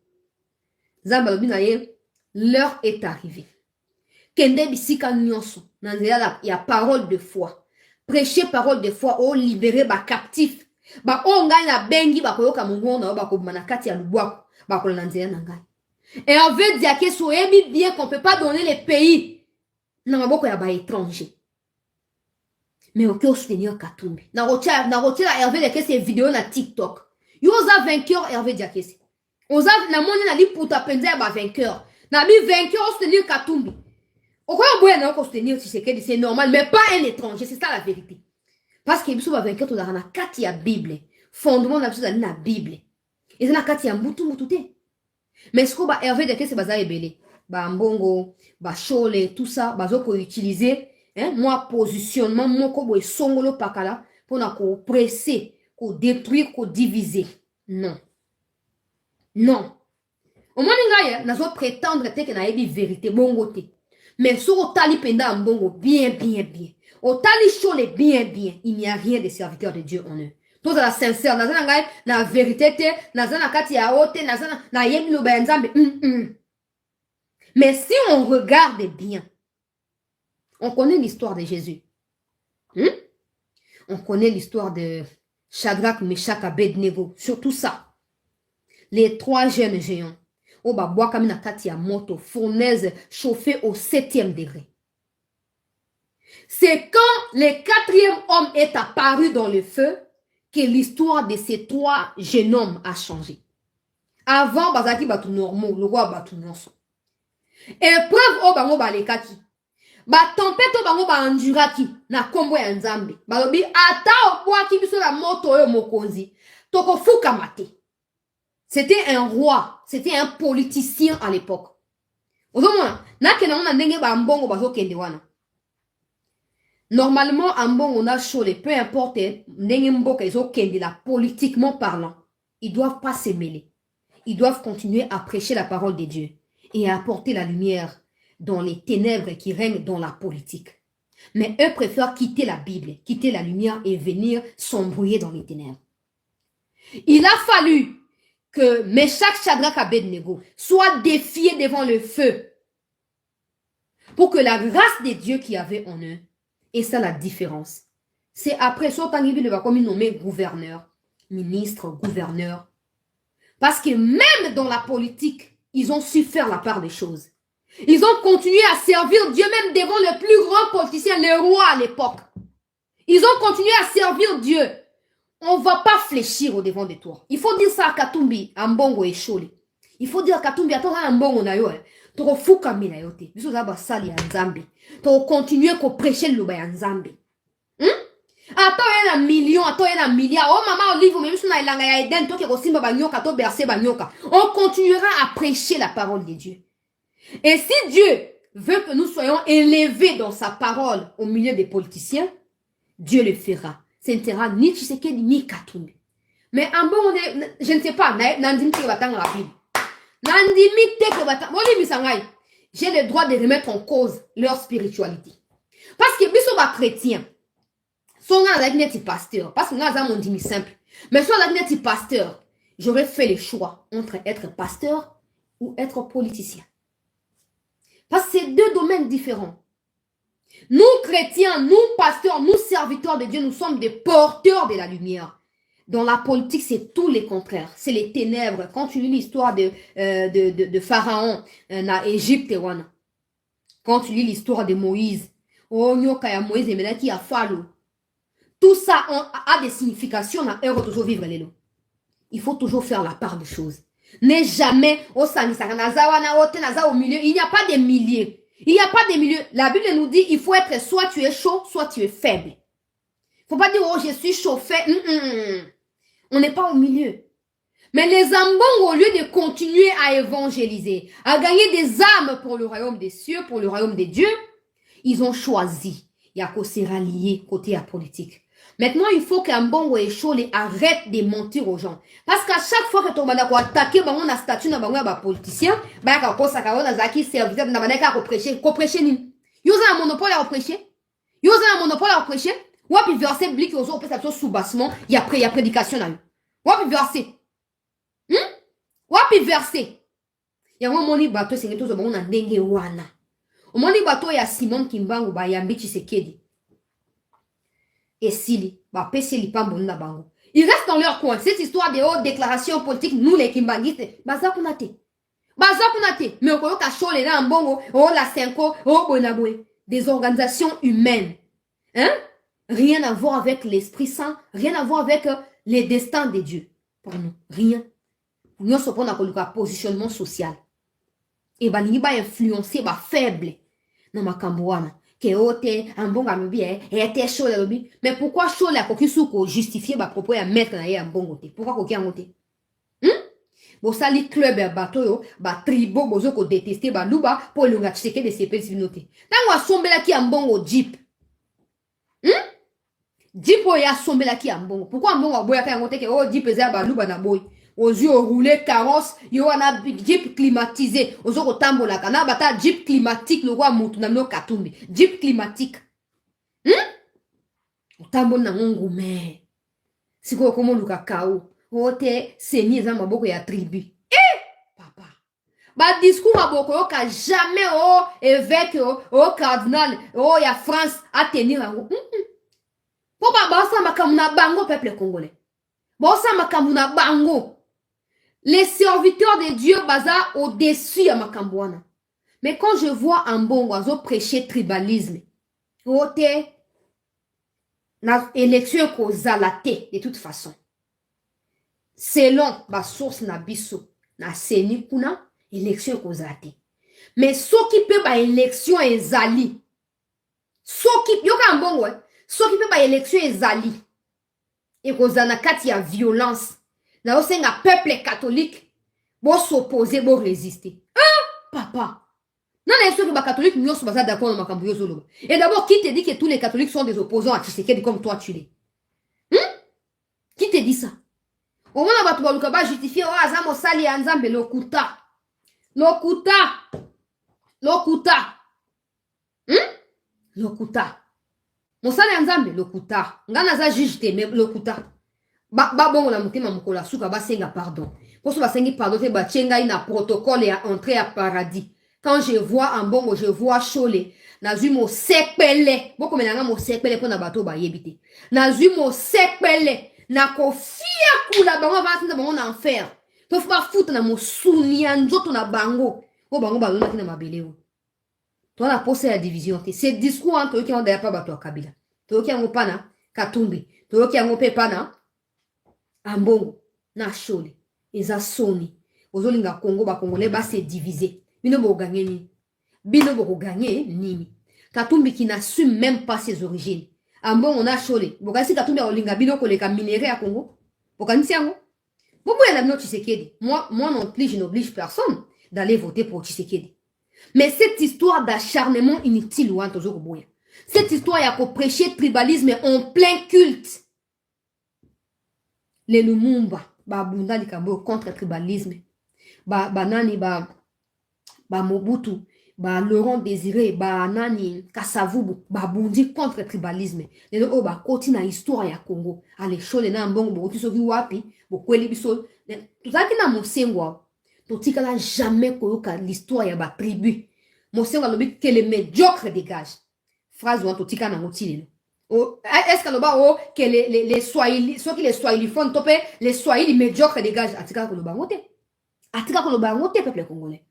l'heure est arrivée. Kende bisika nyonso, il y a parole de foi. Prêcher parole de foi, oh libérer ba captif. Ba onga na bengi ba koyoka mungu na ba ko manakati ya lubwako, ba ko lanzela na ngai. Et on veut dire que soyebi bien qu'on peut pas donner les pays na maboko ya ba étranger. Mais on peut soutenir Katumbi. Na rotira Hervé Diakese ces vidéos na TikTok. Yo za vainqueur Hervé Diakese. Oza na moni na li puta penza ba vainqueur. Na bi vainqueur soutenir Katumbi. Okoya boya na ko soutenir Tshisekedi c'est normal mais pas un étranger, c'est ça la vérité. Parce que biso ba vainqueur to na kati ya Bible. Fondement na biso na Bible. Et na kati ya mutu te. Mais ce que ba Hervé Diakese baza ebele. Ba mbongo, ba chole, tout ça bazo ko utiliser moi positionnement moko boy songolo pakala pour na ko presser, ko détruire, ko diviser. Non. Au moins nga na zo prétendre te que na yebi vérité bongo te. Mais sur o tali penda mbongo bien. O tali chole bien, il n'y a rien de serviteur de Dieu en eux. Tous la sincère, na vérité te, na kati ya ote, na yebi lo ba nzambe. Mais si on regarde bien, on connaît l'histoire de Jésus. On connaît l'histoire de Shadrach, Meshach, Abednego. Surtout ça. Les 3 jeunes géants. Oba boakamina katia moto, fournaise chauffée au 7e degré. C'est quand le 4e homme est apparu dans le feu que l'histoire de ces 3 jeunes hommes a changé. Avant, bazaki batu normaux, le roi batu nonso. Épreuve oba ngo balekaki. Ba tempête bango ba anduraki na kombo ya nzambe balobi ata obwaki biso la moto oyo mokonzi toko fuka mate. C'était un roi, c'était un politicien à l'époque. Ozomona na kena na ndenge ba mbongo bazo kende wana. Normalement ambongo na chole peu importe ndenge mboka ezo kende la politiquement parlant, ils doivent pas se mêler. Ils doivent continuer à prêcher la parole de Dieu et à apporter la lumière dans les ténèbres qui règnent dans la politique. Mais eux préfèrent quitter la Bible, quitter la lumière et venir s'embrouiller dans les ténèbres. Il a fallu que Meshach, Shadrach, Abednego soient défiés devant le feu pour que la grâce de Dieu qui avait en eux, et ça la différence. C'est après ça qu'il va comme nommé gouverneur, ministre, gouverneur. Parce que même dans la politique, ils ont su faire la part des choses. Ils ont continué à servir Dieu même devant le plus grand politicien, le roi à l'époque. Ils ont continué à servir Dieu. on va pas fléchir au devant de toi. Il faut dire ça à Katumbi, à Mbongo et Chole. Il faut dire à Katumbi, attends, à Mbongo na yo, to fuka mina yote. Biso za ba sali ya Nzambe. To continuer ko prêcher le ba ya Nzambe. Attends, il y a un million, attends, il y a un milliard. Oh, maman, Olive, même si on a la Eden, toi qui est simba banyoka, toi bercé banyoka. On continuera à prêcher la parole de Dieu. Et si Dieu veut que nous soyons élevés dans sa parole au milieu des politiciens, Dieu le fera. Ce ne sera ni Tshisekedi ni Katumbi. Mais en bon, je ne sais pas, j'ai le droit de remettre en cause leur spiritualité. Parce que biso ba chrétien, son petit pasteur, parce que nous avons dit simple. Mais sur la petit pasteur, j'aurais fait le choix entre être pasteur ou être politicien. Parce que c'est deux domaines différents. Nous, chrétiens, nous, pasteurs, nous, serviteurs de Dieu, nous sommes des porteurs de la lumière. Dans la politique, c'est tout le contraire. C'est les ténèbres. Quand tu lis l'histoire de Pharaon en Égypte, quand tu lis l'histoire de Moïse, Moïse et qui a fallu. Tout ça a des significations dans l'heure toujours vivre les lots. Il faut toujours faire la part des choses. N'est jamais au milieu. Il n'y a pas de milieu. Il n'y a pas de milieu. La Bible nous dit il faut être soit tu es chaud, soit tu es faible. Il ne faut pas dire oh je suis chauffé. On n'est pas au milieu. Mais les Ambongo, au lieu de continuer à évangéliser, à gagner des âmes pour le royaume des cieux, pour le royaume des dieux, ils ont choisi. Il y a qu'au se rallier côté la politique. Maintenant, il faut qu'un bon et chaud arrête de mentir aux gens. Parce qu'à chaque fois que tu vas attaquer un statut de politicien, tu vas attaquer serviteur, tu vas prêcher. Ils ont un monopole à prêcher. Ils ont un monopole à prêcher. Ou puis verset biblique, ils ont peut-être sous-bassement, il y a prédication là. Ou puis verset. Ou puis verset. Il y a un moment où bateau, c'est que tout le monde a dengue wana. Au moment où bateau, il y a Simon Kimbangu, il y a Mbichi Sekedi. Et Sili, ils restent dans leur coin. Cette histoire de haute déclaration politique, nous les Kimbangistes, Bazakunate. Mais on peut pas là en bongo, oh la Senko, oh Bonaboué. Des organisations humaines. Hein? Rien à voir avec l'Esprit Saint, rien à voir avec les destins de Dieu. Pour nous, rien. Nous sommes dans le positionnement social. Et nous sommes influencés, faibles. Dans ma cambouana. Mais pourquoi chaud la coquille sous justifier ma propos à mettre un bon côté? Pourquoi coquille en côté? Bon, ça, les clubs, bateau, tribo, bozo, ko détester, louba, pour le checker de ces petites notés. Tant qu'on sombe là qui a un bon au jeep. Jeep, il y a sombe là qui a un bon. Pourquoi un bon au boy a fait un côté que, oh, jeep, c'est louba na boy. Aux yeux roulés, carrosse, il y a un jeep climatisé. Aux yeux tambo la cana, bata jeep climatique, le roi moutounamno katumbi. Jeep climatique. Au tambo na ngongo, mais. Si quoi, comment le cacao? Oh, te, c'est ni za maboko ya tribu. Papa. Ba discours maboko, yo ka jamais, oh, évêque, oh, cardinal, oh, ya France, à tenir en haut. Pour ba sa makamuna bango, peuple congolais. Ba sa makamuna bango. Les serviteurs de Dieu baza au-dessus à Makambouana. Mais quand je vois un bon oiseau prêcher tribalisme, ote, na élection kozalate de toute façon. Selon ma source na biso, na seni kuna, élection kozalate. Mais ce qui peut ba élection ezali, ce qui, yoka un bon ouais, ce qui peut ba élection ezali, et kozana kati ya violence. Na osenga peuple catholique bo s'opposer, bo résister. Papa. Non, les ceux qui sont catholiques, nous sommes d'accord dans makambo yozolo. Et d'abord, qui te dit que tous les catholiques sont des opposants à Tshisekedi comme toi tu l'es? Qui te dit ça? Au moins, on va te justifier, oh, azamo sali anzambe lokuta. Lokuta. Mon sali anzambe lokuta. Ngana za juge te, mais lokuta. Bon, la montée, ma souka, senga pardon. Pour ce sengi pardon, te batchenga ina protocole et à entrer à paradis. Quand je vois un bon, je vois Cholé. Nazu mo sepele. Beaucoup menanga mo sepele pour na bateau ba yebite. Nazu mo sepele. Na ko fia kula bango va tinda bango na enfer. To fa foutre na mo sounia nzoto na bango. O bango ba lona kina mabele o. To na poser la division. C'est discours entre eux qui ont d'ailleurs pas bateau Kabila. To ki ango pana Katumbi. To ki ango pe pana ambongo na shole eza soni ozolinga Congo ba Congolais ba se diviser bino bo gagner nini bino bo gagner nini Katumbi qui n'assume même pas ses origines ambongo na shole bokasi Katumbi olinga bino koleka minerai à Congo bokanisi yango bobo ya na Tshisekedi moi non plus je n'oblige personne d'aller voter pour Tshisekedi mais cette histoire d'acharnement inutile ou boya cette histoire ya ko prêcher tribalisme en plein culte les Lumumba ba bunda likambo contre tribalisme ba nani ba Mobutu ba Laurent Désiré ba nani Kasavubu ba bundi contre tribalisme les o ba koti na histoire ya Congo ale shole na mbongo bo tisoki wapi bo kweli biso tuzaki na mosengwa totikala jamais koyoka l'histoire ya ba tribu mosengwa lobi que les médiocres dégagent phrase ou totika na motilelo est-ce que les Swahili, ceux qui les Swahiliphones topé, les Swahili médiocres dégagent. Atika koloba ngote, peuple congolais.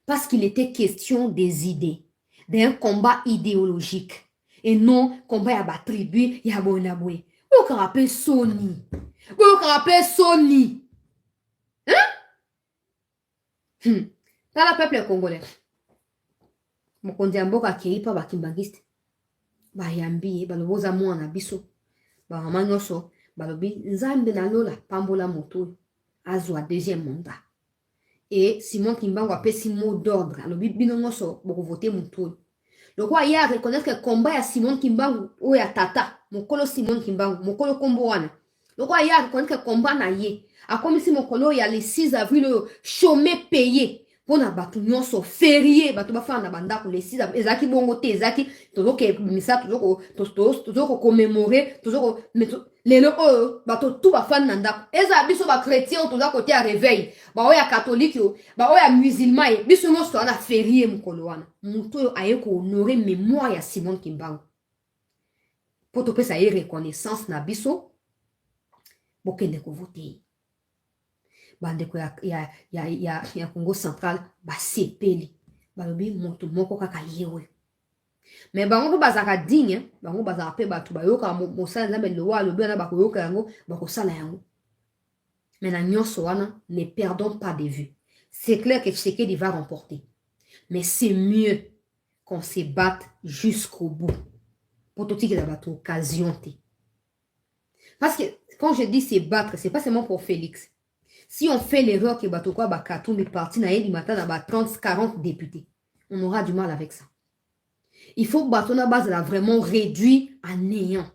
Parce qu'il était question des idées, d'un combat idéologique. Et non, combat ya ba tribu, ya bonaboué. Vous vous rappelez Sony. Hein? Dans le peuple congolais. Mokondi amboka keipa ba kimbangiste. Bayambi baloboza mwana biso bamama nyonso balobi nzambe na lola pambola moto azwa deuxième mandat et Simon Kimbangu apesi mot d'ordre alobi bino nyonso boko voter moto lokwa ya reconnaître que combat ya Simon Kimbangu o ya tata mokolo Simon Kimbangu mokolo kombo wana lokwa ya reconnaître que combat na ye akomisi mokolo ya le 6 avril chômé payé pona batu nyonso férié batu bafana bandako le 6 ezaki bongo te ezaki tozoke misa tozoko commémorer tozoko lelo batu tout bafana na ndako eza biso ba chrétien toza côté ya réveil ba oya catholique yo ba oya musulman biso nyonso ana férié mukolo wana muto yo aye ko honorer mémoire ya Simon Kimbangu poto pesa ye reconnaissance na biso bokende ko voter bandeko ya Congo central basepeli balobi moto moko kaka yewe mais bango mpe bazaka digne bango bazaka mpe bato bayoka mosala nzambe lowa alobi wana bakoyoka yango bakosala yango mais na nyonso wana ne perdons pas de vue c'est clair que Tshisekedi va remporter mais c'est mieux qu'on se batte jusqu'au bout pour totikela bato occasion te parce que quand je dis se battre c'est pas seulement pour Félix. Si on fait l'erreur que Batokwa Bakatumbi parti na yedi matin na 30-40 députés, on aura du mal avec ça. Il faut que Batona Base l'a vraiment réduit à néant.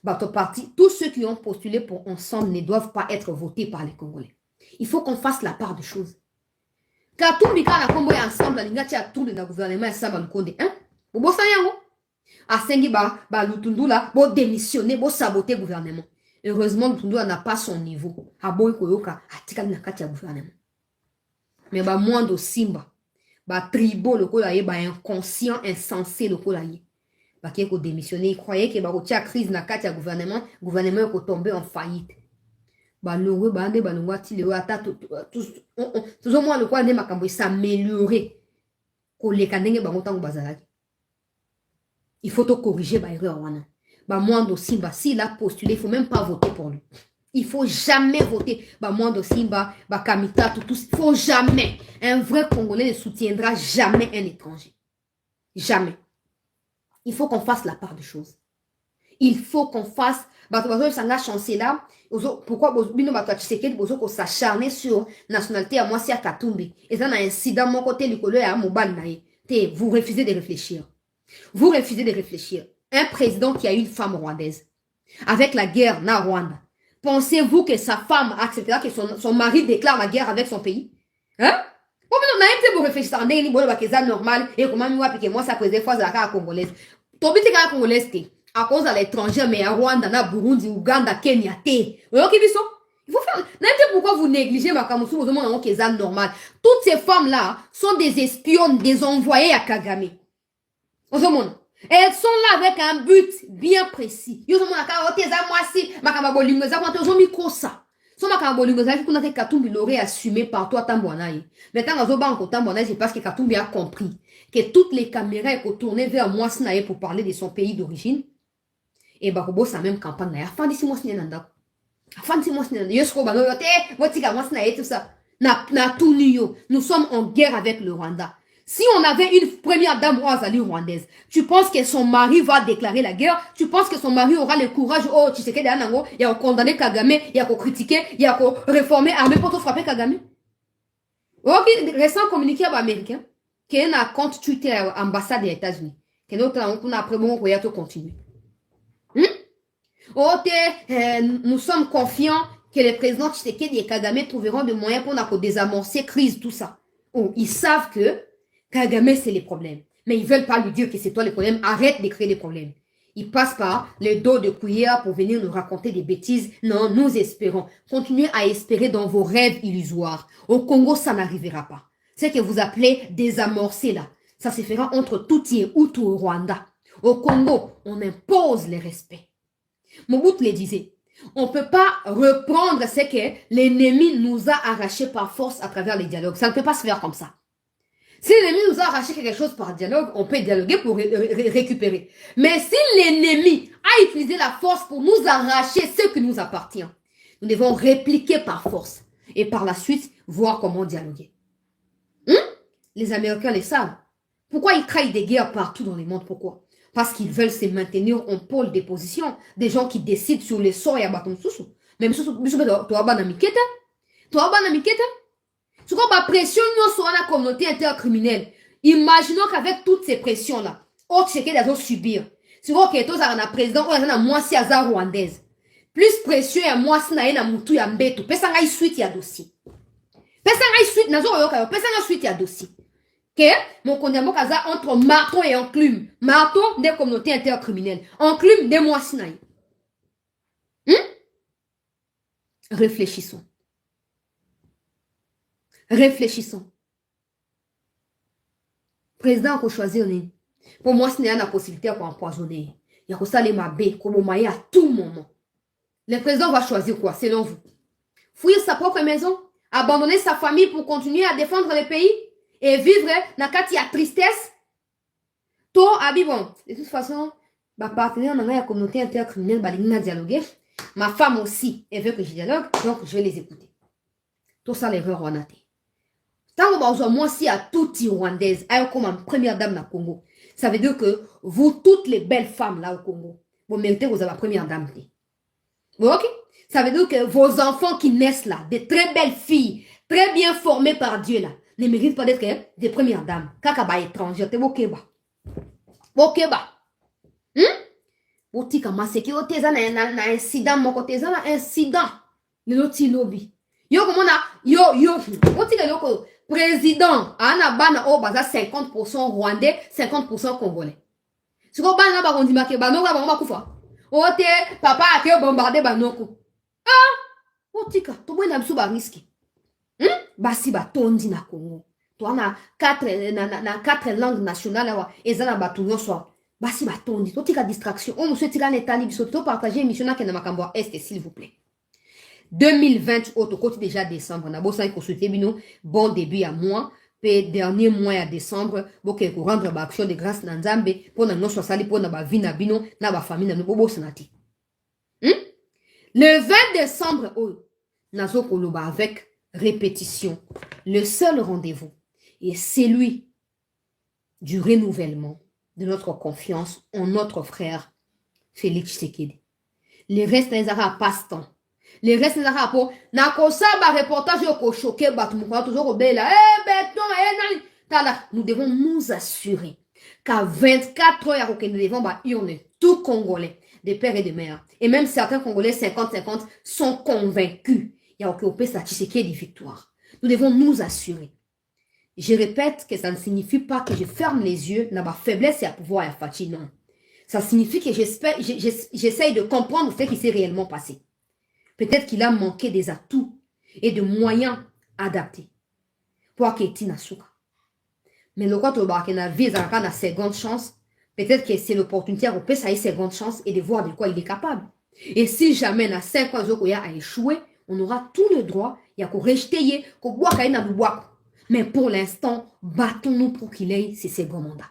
Bato parti, tous ceux qui ont postulé pour ensemble ne doivent pas être votés par les Congolais. Il faut qu'on fasse la part des choses. Katumbi ka na kombo ya ensemble lingati a tout le gouvernement ya Samba Lukonde, hein? Bobo sanyango. Asengi ba Lutundula bo démissionner, bo saboter le gouvernement. Heureusement, Lutundu n'a pas son niveau. Aboy koyoka atika na kati ya gouvernement. Mais ba mwando simba, ba tribo lokola ye, ba inconscient, insensé lokola ye. Ba qui ko démissionner, il croyait que ba kotia crise na kati ya gouvernement ko tomber en faillite. Ba longwe ba ande ba longwa ti le ata tous moi le quoi ne makambo s'améliorer. Ko leka ndenge ba motango bazalaki. Il faut to corriger ba erreur wana. Bah, Mwando Simba, s'il a postulé, il ne faut même pas voter pour lui. Il ne faut jamais voter. Bah, Mwando Simba, bah, Kamita, tout. Il ne faut jamais. Un vrai Congolais ne soutiendra jamais un étranger. Jamais. Il faut qu'on fasse la part des choses. Il faut qu'on fasse. Bah, ça chancé là. Pourquoi Bino Bato Tshisekedi Bozo s'acharner sur nationalité à moi, c'est à Katumbi. Et ça, un incident, mon côté, le collègue à Mobal Naï. Vous refusez de réfléchir. Vous refusez de réfléchir. Un président qui a une femme rwandaise, avec la guerre na Rwanda, pensez-vous que sa femme acceptera que son mari déclare la guerre avec son pays? Hein? Bon, mais non, n'a pas réfléchir à un normal, et comment moi, ça présente fois la carte congolaise. Tobi te carte congolaise, à cause de l'étranger, mais à Rwanda, na Burundi, Uganda, Kenya, il faut faire, n'importe pourquoi vous négligez ma camouflage, vous demandez que c'est normal. Toutes ces femmes-là sont des espionnes, des envoyés à Kagame. Vous demandez. Elles sont là avec un but bien précis. Yo sommes là, oteza mwasi, makamba lingo za kwa tozo mikosa. So makamba lingo za kuna te Katumbi l'aurait assumé par toi tambouanaï. Maintenant ngazo banko tambouanaï c'est parce que Katumbi a compris que toutes les caméras étaient tournées vers Mwasi naï pour parler de son pays d'origine. Et bakobo sa même campagne naï. Fin d'ici Mwasi nanda. Nous sommes en guerre avec le Rwanda. Si on avait une première dame rwandaise, tu penses que son mari va déclarer la guerre? Tu penses que son mari aura le courage, oh, tu sais qu'il y a condamné Kagame, il y a critiquer, il y a réformer l'armée pour te frapper Kagame? Ok, récent communiqué américain, qui est un compte Twitter ambassade des États-Unis. Qui est notre après bon, on va continuer. Nous sommes confiants que les présidents Tshisekedi et Kagame trouveront des moyens pour désamorcer crise, tout ça. Oh, ils savent que Kagame, c'est les problèmes. Mais ils veulent pas lui dire que c'est toi le problème. Arrête de créer des problèmes. Ils passent par le dos de cuillère pour venir nous raconter des bêtises. Non, nous espérons. Continuez à espérer dans vos rêves illusoires. Au Congo, ça n'arrivera pas. Ce que vous appelez désamorcer là, ça se fera entre Tutsi et Hutu au Rwanda. Au Congo, on impose le respect. Mobutu le disait, on ne peut pas reprendre ce que l'ennemi nous a arraché par force à travers les dialogues. Ça ne peut pas se faire comme ça. Si l'ennemi nous a arraché quelque chose par dialogue, on peut dialoguer pour récupérer. Mais si l'ennemi a utilisé la force pour nous arracher ce qui nous appartient, nous devons répliquer par force et par la suite voir comment dialoguer. Les Américains le savent. Pourquoi ils créent des guerres partout dans le monde? Pourquoi? Parce qu'ils veulent se maintenir en pôle de position. Des gens qui décident sur les sorts et à bâton sous. Même si tu as tu vois, la pression sur la communauté intercriminelle. Imaginons qu'avec toutes ces pressions-là, autre ce qu'ils doivent subir. Tu vois que tous un président, ou un moi si azar rwandaise. Plus pression et moi si na mutu ya mbeto. Pesa ngai suite ya dossier. Pesa ngai suite nazo yoka, pesa ngai suite ya dossier. Que mon condamnement kaza entre marteau et enclume. Marteau des communautés intercriminelles. Enclume des moi si na. Réfléchissons. Réfléchissons. Président qu'on choisit, pour moi, ce n'est pas la possibilité pour empoisonner. Il y a ça les mabé, comme on à tout moment. Le président va choisir quoi, selon vous? Fouiller sa propre maison, abandonner sa famille pour continuer à défendre le pays et vivre dans la tristesse. Tout bon. De toute façon, ma partenaire dans la communauté intercriminelle va dialoguer. Ma femme aussi, elle veut que je dialogue, donc je vais les écouter. Tout ça, l'erreur on a été. Tant que moi si à toute rwandaise, comme première dame dans le Congo, ça veut dire que vous, toutes les belles femmes là au Congo, vous méritez vous avez la première dame. Ok? Ça veut dire que vos enfants qui naissent là, des très belles filles, très bien formées par Dieu là, ne méritent pas d'être des premières dames. Kakaba étrangère, t'es bokeba. Bokeba. Boti kama seki o teza na incident moko teza na incident. Le loti lobby. Yo comment na yo boti le loko président ana bana o baza 50% rwandais, 50% congolais. Si ko bana ba kondima ke banoko ba ngoma kufa. O te papa a ke bombarder banoko. Otika to bwana biso ba risque. Basi ba tondi na Congo. To na quatre langues nationales wa ezana batu nyonso. Basi ba tondi to tika distraction. O monsieur tika netali biso to partager émission na kena makambo est s'il vous plaît. 2020 au côté déjà décembre na bosa ko souhaiter bino bon début à mois pe dernier mois à décembre boke ko rendre ba action de grâce na Nzambe pour na noso sali pour na ba vie na bino na ba famille na no bobo sanati. Le 20 décembre nazo koloba avec répétition le seul rendez-vous est celui du renouvellement de notre confiance en notre frère Félix Tshisekedi. Le reste les aura passe-temps. Les restes des rapports, na kosaba reportage ko choqué batumuka toujours obela béton tala nous devons nous assurer qu'à 24 heures ya nous devons ba urne tout congolais des pères et des mères et même certains congolais 50-50 sont convaincus il y a aucun ça Tshisekedi victoire. Nous devons nous assurer. Je répète que ça ne signifie pas que je ferme les yeux na ba faiblesse et à pouvoir ya fachi non. Ça signifie que j'essaye de comprendre ce qui s'est réellement passé. Peut-être qu'il a manqué des atouts et de moyens adaptés pour qu'il ait souka. Mais le quand on a vu la seconde chance, peut-être que c'est l'opportunité de faire sa seconde chance et de voir de quoi il est capable. Et si jamais na 5 ans a échoué, on aura tout le droit, il y a qu'on rejeter, qu'on boit mais pour l'instant, battons-nous pour qu'il ait ses seconds mandats.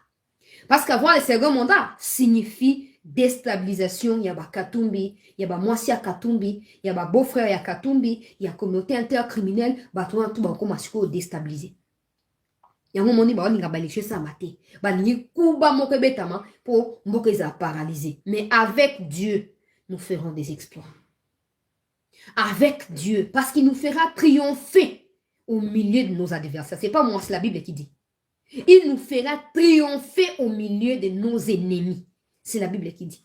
Parce qu'avoir les seconds mandats signifie déstabilisation, il y a Katumbi, il y a Mwasi à Katumbi, il y a beau-frère à Katumbi, il y a communauté intercriminelle, tout va déstabiliser. Il y a un moment où on va aller ça maté. Pour paralysé. Mais avec Dieu, nous ferons des exploits. Avec Dieu, parce qu'il nous fera triompher au milieu de nos adversaires. C'est pas moi, c'est la Bible qui dit. Il nous fera triompher au milieu de nos ennemis. C'est la Bible qui dit.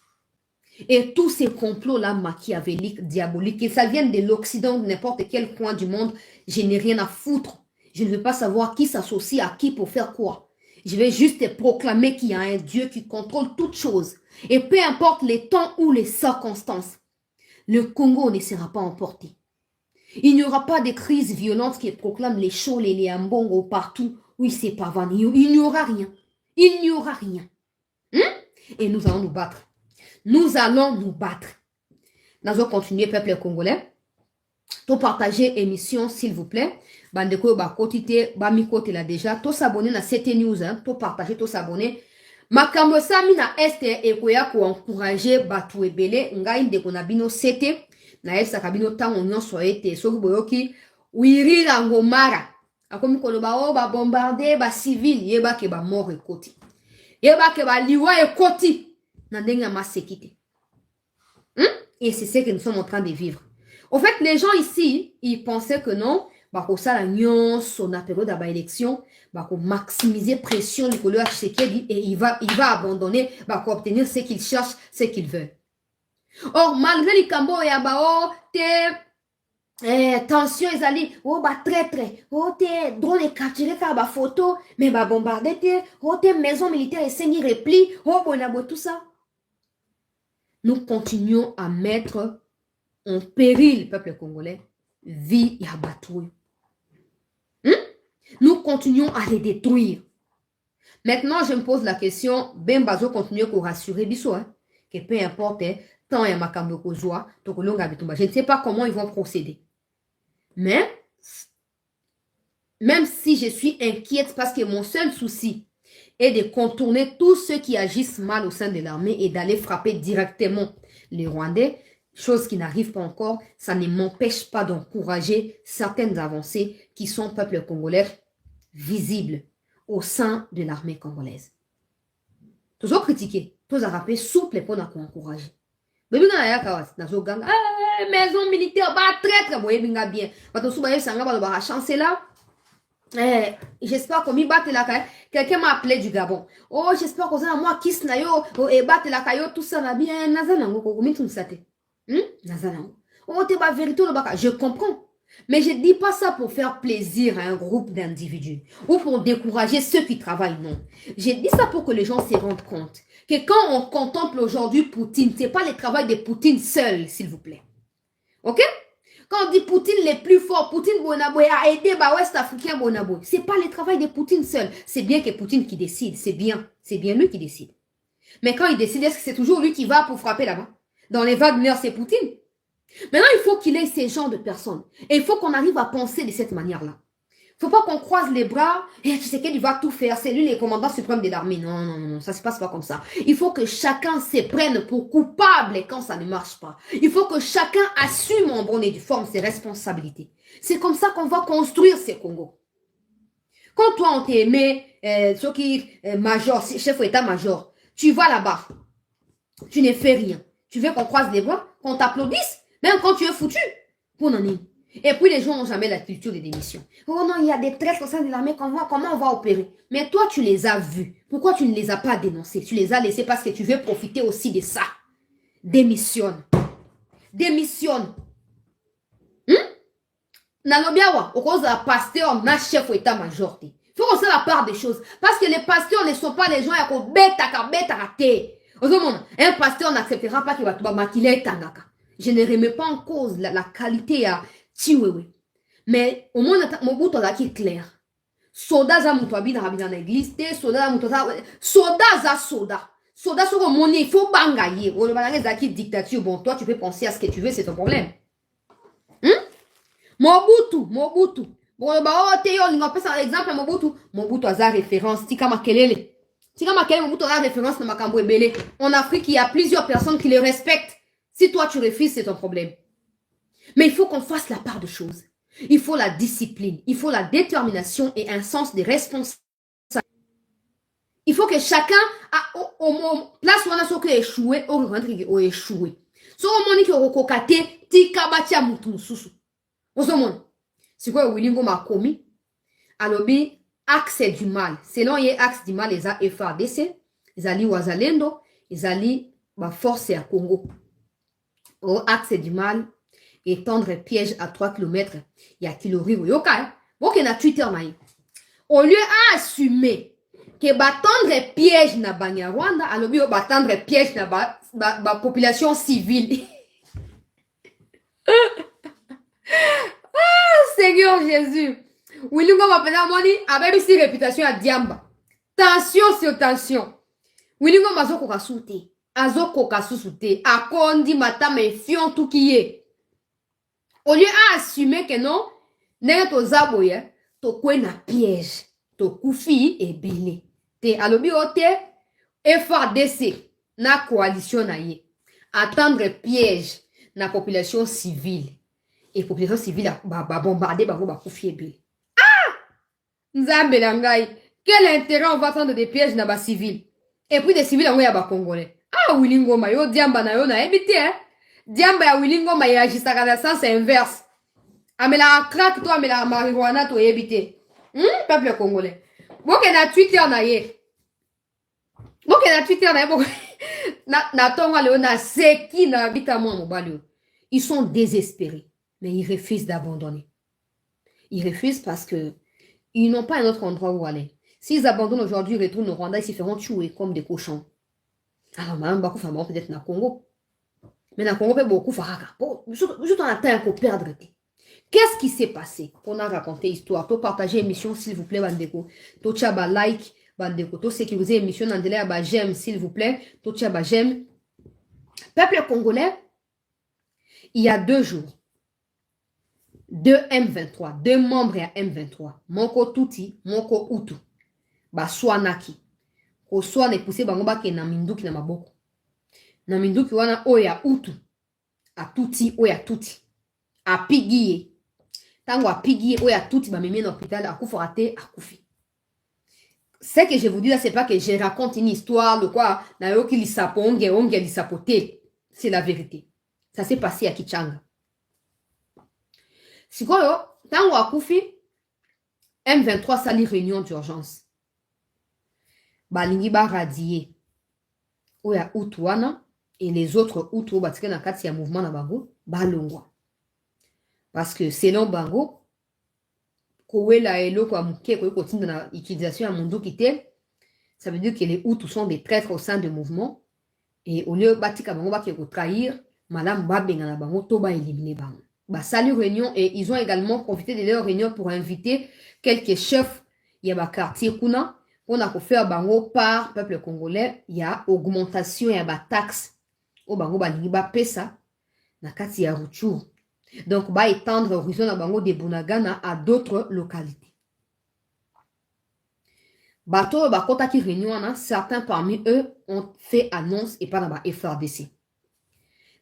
Et tous ces complots-là machiavéliques, diaboliques, que ça vienne de l'Occident, de n'importe quel coin du monde, je n'ai rien à foutre. Je ne veux pas savoir qui s'associe à qui pour faire quoi. Je vais juste proclamer qu'il y a un Dieu qui contrôle toutes choses. Et peu importe les temps ou les circonstances, le Congo ne sera pas emporté. Il n'y aura pas de crise violente qui proclame les chauds, les ambongo partout où il s'est parvenu. Il n'y aura rien. Il n'y aura rien. Et nous allons nous battre. Nous allons nous battre. Nous allons continuer, peuple congolais. Tout partager émission, s'il vous plaît. Bandeko, ba kotite, ba mikote là déjà. Tout s'abonner à CT News, hein. Tout partager, tout s'abonner. Makambo sami na este ekoya ko encourager batu ebele ngai ndeko na bino CT na esa kabino tango nyonso ete soki boyoki wirira ngomara akomi koloba o ba bombarder ba civil yeba ke ba mort ekoti. Yeba ke ba liwa ekoti na ndenge masekite. Et c'est ce que nous sommes en train de vivre. En fait, les gens ici, ils pensaient que non, bah pour ça la nyonso na période d'aba élection, bah pour maximiser pression du colère Tshisekedi et il va abandonner, bah pour obtenir ce qu'il cherche, ce qu'il veut. Or malgré les cambo et abao, tension ezali, oh bah traître, oh te drone et capturer car bah photo, mais bah bombarder te maison militaire et saigner repli, oh bonabo tout ça. Nous continuons à mettre en péril le peuple congolais, vie et abattoir. Nous continuons à les détruire. Maintenant, je me pose la question, ben bazo continue à rassurer biso, hein, que peu importe, tant et makambo kozwa, je ne sais pas comment ils vont procéder. Mais, même si je suis inquiète parce que mon seul souci est de contourner tous ceux qui agissent mal au sein de l'armée et d'aller frapper directement les Rwandais, chose qui n'arrive pas encore, ça ne m'empêche pas d'encourager certaines avancées qui sont peuple congolais visibles au sein de l'armée congolaise. Toujours critiquer, toujours rappeler souple pour nous encourager. Mais maison militaire, traître, bien. J'espère qu'on m'y batte la caille. Quelqu'un m'a appelé du Gabon. Oh, j'espère qu'on a moi qui s'nayo, et batte la caille, tout ça va bien. Nazanango, comment tu me sais? Nazanango. Oh, t'es pas vérité, je comprends. Mais je ne dis pas ça pour faire plaisir à un groupe d'individus ou pour décourager ceux qui travaillent, non. Je dis ça pour que les gens se rendent compte que quand on contemple aujourd'hui Poutine, ce n'est pas le travail de Poutine seul, s'il vous plaît. Ok? Quand on dit Poutine les plus forts, Poutine Bonaboy a aidé West Africain Bonaboy. Ce n'est pas le travail de Poutine seul. C'est bien que Poutine qui décide. C'est bien lui qui décide. Mais quand il décide, est-ce que c'est toujours lui qui va pour frapper là-bas? Dans les Wagner, c'est Poutine. Maintenant, il faut qu'il ait ces genres de personnes. Et il faut qu'on arrive à penser de cette manière-là. Il ne faut pas qu'on croise les bras et tu sais qu'il va tout faire. C'est lui le commandant suprême de l'armée. Non, ça ne se passe pas comme ça. Il faut que chacun se prenne pour coupable quand ça ne marche pas. Il faut que chacun assume en bonne et due forme ses responsabilités. C'est comme ça qu'on va construire ces Congos. Quand toi, on t'aimait, ceux qui major, chef d'état-major, tu vas là-bas. Tu ne fais rien. Tu veux qu'on croise les bras, qu'on t'applaudisse, même quand tu es foutu. Pour en est. Et puis les gens n'ont jamais la culture des démissions. Oh non, il y a des traîtres au sein de l'armée, comment on va opérer? Mais toi, tu les as vus. Pourquoi tu ne les as pas dénoncés? Tu les as laissés parce que tu veux profiter aussi de ça. Démissionne. Démissionne. Nalobiawa, au cause de la pasteur, na chef ou état-major. Il faut qu'on sait la part des choses. Parce que les pasteurs ne sont pas les gens qui ont bêta. Un pasteur n'acceptera pas qu'il va te maquiller tangaka. Je ne remets pas en cause la qualité à Tiwewe. Mais au moins, mon bout est clair. Soda za mutwabi dans l'église, soda sur le monnaie, il faut bangayer. Ou le bangayer zaki dictature. Bon, toi, tu peux penser à ce que tu veux, c'est ton problème. Mobutu. Bon, bah, oh, Théo, on peut par exemple Mobutu a sa référence, Tika Makelele. Si comme quel moment tu auras référence dans Makambo et Belé, en Afrique, il y a plusieurs personnes qui le respectent. Si toi tu refuses, c'est ton problème. Mais il faut qu'on fasse la part de choses. Il faut la discipline, il faut la détermination et un sens de responsabilité. Il faut que chacun a au place où on a ce qui échoué, au rentre qui a échoué. So on moni qui a kokate, tika batia mutu susu. On se monde. C'est quoi Willingo m'a commis? Alors bi axe du mal. Selon les axe du mal, les a FARDC, les ali Wazalendo, les ali ba force à Congo. Au axe du mal, étendre piège à 3 km, il y a kilori yoka. Bon que na Twitter maï. Au lieu d'assumer que batendre piège na Banyarwanda, alors bi batendre piège na ba population civile. Seigneur Jésus. Willingo m'a moni avec une réputation à Diamba. Tension sur tension. Willingo mazo koka soute. Azo koka soute. Akondi matame fion tout qui est. Au lieu d'assumer que non, n'est to zaboye, to kwe na piège. To koufi et belé. Te alobi ote FARDC na coalition na ye. Attendre piège na population civile. Et population civile ba bombarder ba koufi et belé. Ah! Nzambe langai. Quel intérêt on va attendre des pièges na ba civil? Et puis des civils on ya ba congolais. Ah Willingo ma yo diamba na yo na ebité hein. Diamba ya Willingo ma ya agissaka na sens inverse. Amela crack toi amela marijuana to ebité. Peuple congolais. Boke na Twitter na ye. Boke na Twitter na ye. Na tonga leo na seki na bita mwa mobali. Ils sont désespérés. Mais ils refusent d'abandonner. Ils refusent parce que ils n'ont pas un autre endroit où aller. S'ils abandonnent aujourd'hui, ils retournent au Rwanda, ils se feront tuer comme des cochons. Alors, madame Bakou Fama, peut-être na Congo. Mais na Congo, beaucoup faraka. Juste en atteint qu'on perdre. Qu'est-ce qui s'est passé? On a raconté l'histoire. Pour partager l'émission, s'il vous plaît, Bandeko. Tocha ba like, Bandeko. To sécuriser l'émission, Nandela ba j'aime, s'il vous plaît. Tocha ba j'aime. Peuple congolais, il y a 2 jours. 2 M23, 2 membres à M23. Moko Tuti, Moko Utu. Ba Swanaki. Ko Swane poussé bango ba ke na minduki na maboko. Na minduki wana oya Utu. A Tuti oya Tuti. A Pigiye. Tango a Pigiye oya Tuti ba mimi na hôpital a kufurate a kufi. Ce que je vous dis là, c'est pas que je raconte une histoire de quoi na yoki lisapo onge lisapote. C'est la vérité. Ça s'est passé à Kichanga. Sikoyo, tango a kufi, M23 sali réunion d'urgence. Balingi ba radier. Oya Utuana et les autres Utu batike na kati ya mouvement na bango balongwa. Parce que selon bango, kowela elo kwa muke ko kotinda na utilisation ya mundu kite, ça veut dire que les Hutus sont des traîtres au sein du mouvement et au lieu batika bango ba ko trahir, madame ba benga na bango to ba éliminer bango. Bah, salut réunion et ils ont également profité de leur réunion pour inviter quelques chefs il y a quartier kuna on a faire bango par peuple congolais il y a augmentation il y a taxe au bango balingi ba pesa na kati ya Rutshuru donc ba étendre horizon na bango de Bunagana à d'autres localités. Bato ba kota ki réunion na certains parmi eux ont fait annonce et pas dans ba FARDC.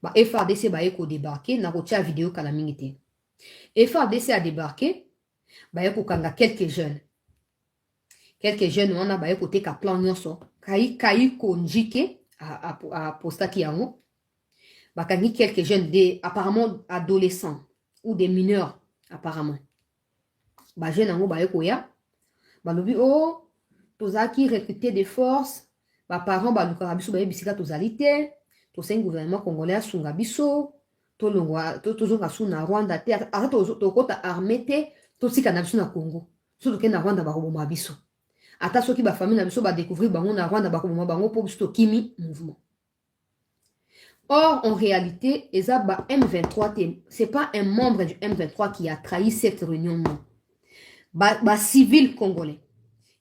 Bah, FARDC ba eko débarqué na rotia vidéo kala mingite. FARDC a débarqué ba eko kanga quelques jeunes on a ba eko teka plan nyonso kai konjike a postaki yango ba kangi quelques jeunes des apparemment adolescents ou des mineurs apparemment ba jeunes yango ba eko ya ba lobi oh tozaki recruter des forces ba parents ba lukara biso ba bisika tozalité to c'est un gouvernement congolais à sunga biso to longwa to zonga suna Rwanda te ata to kota armée te to sika na biso na Congo so to ke na Rwanda ba koboma biso ata soki ba famille na biso ba découvrir bango na Rwanda ba koboma bango po biso to kimi mouvement. Or en réalité eza ba M23 c'est pas un membre du M23 qui a trahi cette réunion non. Ba civils congolais